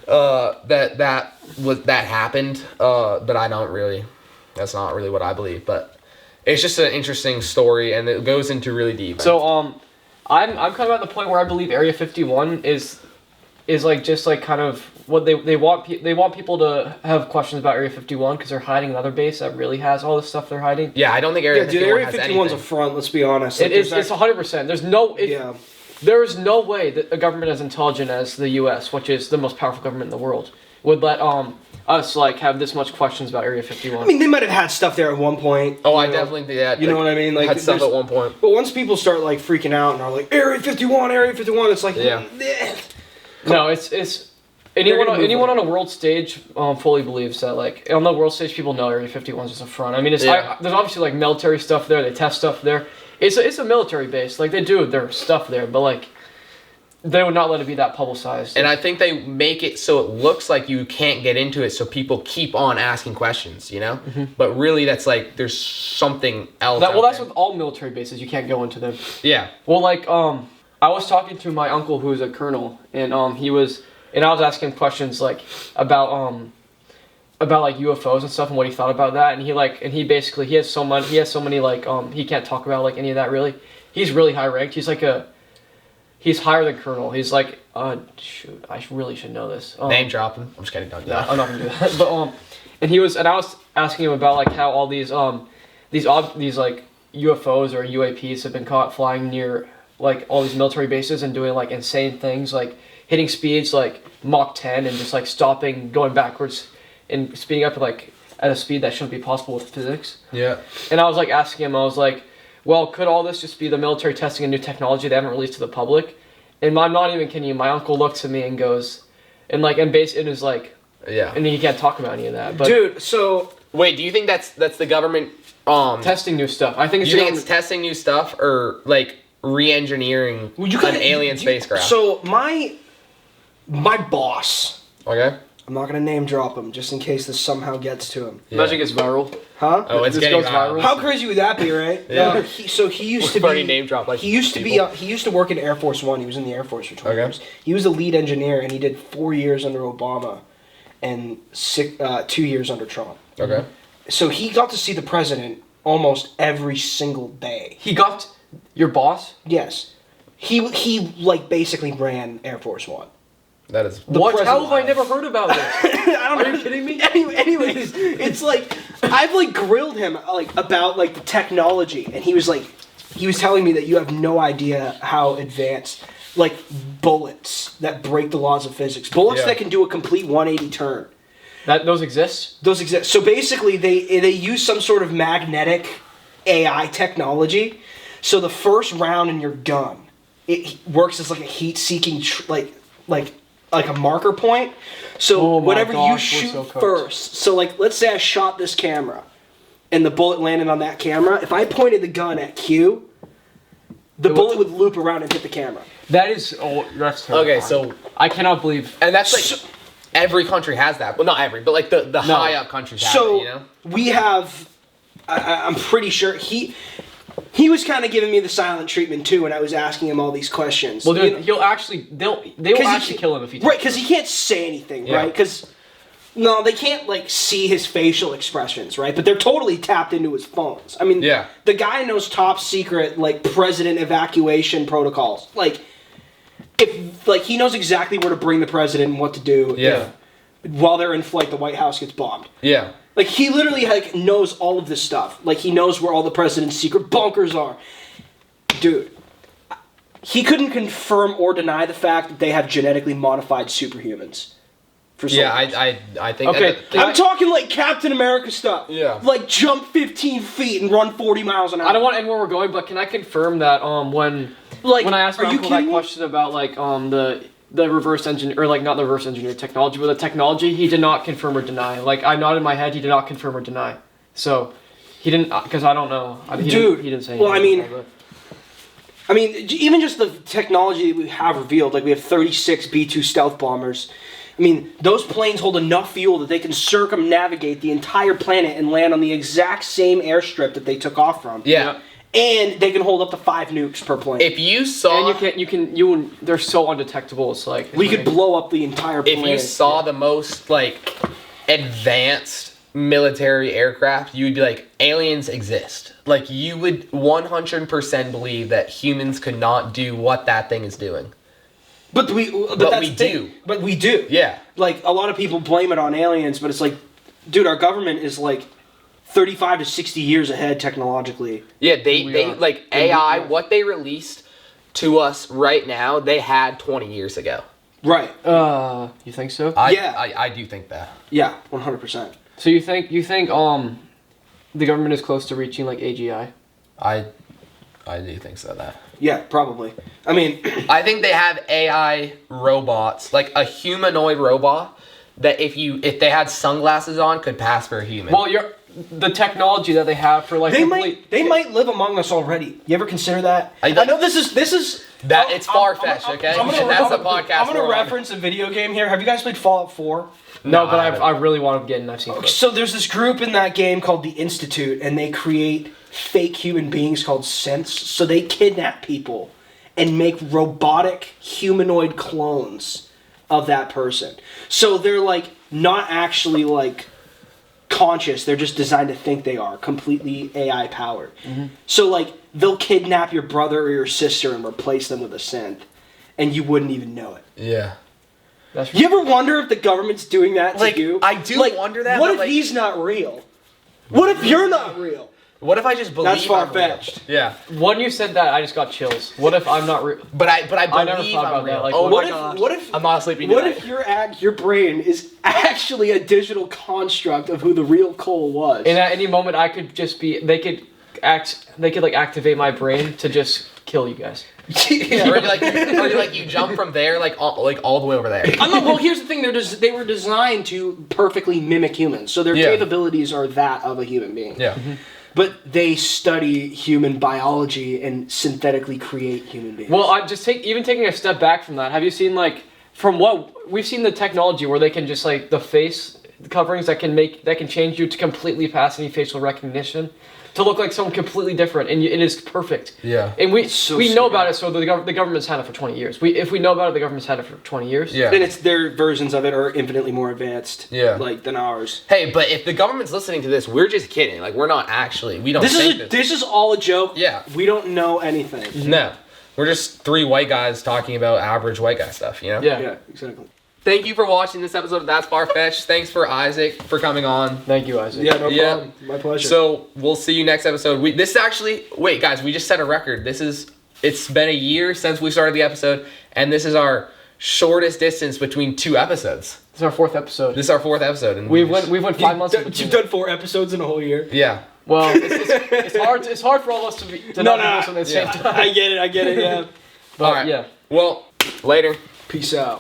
that happened. But I don't really. That's not really what I believe. But it's just an interesting story, and it goes into really deep. So I'm kind of at the point where I believe Area 51 is like just like kind of what they want people to have questions about Area 51 because they're hiding another base that really has all this stuff they're hiding. Yeah, I don't think Area 51 Area has 51's anything. a front. Let's be honest. Like, It's 100%. There's no there is no way that a government as intelligent as the U.S., which is the most powerful government in the world, would let us like have this much questions about Area 51. I mean, they might have had stuff there at one point. Oh, I definitely think that. You know what I mean? Like had stuff at one point. But once people start like freaking out and are like Area 51, it's like No, it's anyone on a world stage fully believes that like on the world stage people know Area 51 is just a front. I mean, there's obviously like military stuff there. They test stuff there. It's a military base. Like they do their stuff there, but like they would not let it be that publicized. And I think they make it so it looks like you can't get into it, so people keep on asking questions. You know, but really that's like there's something else. That's with all military bases. You can't go into them. Yeah. Well, like I was talking to my uncle who's a colonel, and I was asking him questions like about like UFOs and stuff and what he thought about that, and he has so many like he can't talk about like any of that really. He's really high ranked. He's higher than colonel. He's like shoot, I really should know this. Name dropping. I'm just kidding. Don't do that. I'm not gonna do that. But and I was asking him about like how all these like UFOs or UAPs have been caught flying near like all these military bases and doing like insane things like hitting speeds like Mach 10 and just like stopping, going backwards and speeding up like at a speed that shouldn't be possible with physics. Yeah. And I was like asking him, I was like, well, could all this just be the military testing a new technology they haven't released to the public? And I'm not even kidding you, my uncle looks at me and goes, and is like, yeah. And he can't talk about any of that. But dude, so wait, do you think that's the government testing new stuff? I think it's it's testing new stuff or like re-engineering an alien spacecraft? So my boss. Okay. I'm not gonna name drop him just in case this somehow gets to him. Yeah. Imagine it gets viral. Huh? Oh, it's getting viral. How crazy would that be, right? Yeah. He used to be name drop like he used to be he used to work in Air Force One. He was in the Air Force for 20 years. He was a lead engineer and he did 4 years under Obama and 2 years under Trump. Okay. So he got to see the president almost every single day. He got your boss? Yes. He like basically ran Air Force One. That is what? How have I never heard about this? Are you kidding me? Anyways, it's like I've like grilled him like about like the technology, and he was telling me that you have no idea how advanced like bullets that break the laws of physics, bullets that can do a complete 180 turn. Those exist? Those exist. So basically, they use some sort of magnetic AI technology. So the first round in your gun, it works as like a heat-seeking like a marker point. So whatever you shoot first. So like let's say I shot this camera and the bullet landed on that camera. If I pointed the gun at Q, the bullet would loop around and hit the camera. That's terrifying. Okay, so I cannot believe. And that's like every country has that. Well, not every, but like the high up countries have it, you know? We have I'm pretty sure he was kind of giving me the silent treatment too when I was asking him all these questions. Well, dude, they will actually kill him if he talks. Right, because he can't say anything, right? Because no, they can't like see his facial expressions, right? But they're totally tapped into his phones. I mean, the guy knows top secret like president evacuation protocols. Like, if like he knows exactly where to bring the president and what to do. Yeah. If, while they're in flight, the White House gets bombed. Yeah. Like, he literally, like, knows all of this stuff. Like, he knows where all the president's secret bunkers are. Dude, he couldn't confirm or deny the fact that they have genetically modified superhumans. For Yeah, soldiers. I think. Okay, I'm talking like Captain America stuff. Yeah. Like jump 15 feet and run 40 miles an hour. I don't want to end where we're going, but can I confirm that when I asked my uncle that question about like the reverse engineer, or like not the reverse engineer technology, but the technology, he did not confirm or deny. Like I nodded my head, he did not confirm or deny. So he didn't, because I don't know. He didn't say anything. Well, I mean, even just the technology that we have revealed, like we have 36 B-2 stealth bombers. I mean, those planes hold enough fuel that they can circumnavigate the entire planet and land on the exact same airstrip that they took off from. Yeah. And they can hold up to 5 nukes per plane. If you saw, and they're so undetectable. It's like we could blow up the entire planet. if you saw the most like advanced military aircraft, you would be like, aliens exist. Like you would 100% believe that humans could not do what that thing is doing. But we do. But we do. Yeah. Like a lot of people blame it on aliens, but it's like, dude, our government is like 35 to 60 years ahead technologically. Yeah, they like AI, what they released to us right now, they had 20 years ago. Right. You think so? I do think that. Yeah, 100%. So you think the government is close to reaching like AGI? I do think so. That. Yeah, probably. I mean, I think they have AI robots, like a humanoid robot that if they had sunglasses on could pass for a human. Well, the technology that they have for like they might live among us already. You ever consider that? I know this is that it's far-fetched, okay? That's a podcast. I'm gonna reference a video game here. Have you guys played Fallout 4? No, but I really want to get in. I've seen clips. So there's this group in that game called the Institute, and they create fake human beings called synths. So they kidnap people and make robotic humanoid clones of that person. So they're like not actually like conscious. They're just designed to think they are, completely AI powered. Mm-hmm. So like they'll kidnap your brother or your sister and replace them with a synth, and you wouldn't even know it. Yeah. You ever wonder if the government's doing that to you? I do wonder that. What if he's not real? What if you're not real? What if I just believe that's far-fetched? Yeah. When you said that, I just got chills. What if I'm not real? But I believe I never thought about that. Like, what if I'm not sleeping tonight? What if your brain is actually a digital construct of who the real Cole was? And at any moment, I could just be. They could like activate my brain to just kill you guys. Yeah. or you jump from there all the way over there. Well, here's the thing: they were designed to perfectly mimic humans, so their capabilities are that of a human being. Yeah. Mm-hmm. But they study human biology and synthetically create human beings. Well, I'm just taking a step back from that. Have you seen from what we've seen the technology where they can just like the face coverings that can change you to completely pass any facial recognition to look like someone completely different, and it is perfect. Yeah. And we know about it, so the government's had it for 20 years. If we know about it, the government's had it for 20 years. Yeah. And their versions of it are infinitely more advanced. Yeah. Than ours. Hey, but if the government's listening to this, we're just kidding. Like we're not actually. We don't. This is all a joke. Yeah. We don't know anything. No. We're just 3 white guys talking about average white guy stuff. You know. Yeah. Yeah. Exactly. Thank you for watching this episode of That's Far-Fetched. Thanks for Isaac for coming on. Thank you, Isaac. Yeah, no problem. My pleasure. So we'll see you next episode. Wait, guys, we just set a record. It's been a year since we started the episode, and this is our shortest distance between 2 episodes. This is our 4th episode. This is our 4th episode, and we've went 5 months. You've done 4 episodes in a whole year. Yeah. Well, it's hard for all of us to not do this at the same time. I get it. Yeah. But, all right. Yeah. Well, later. Peace out.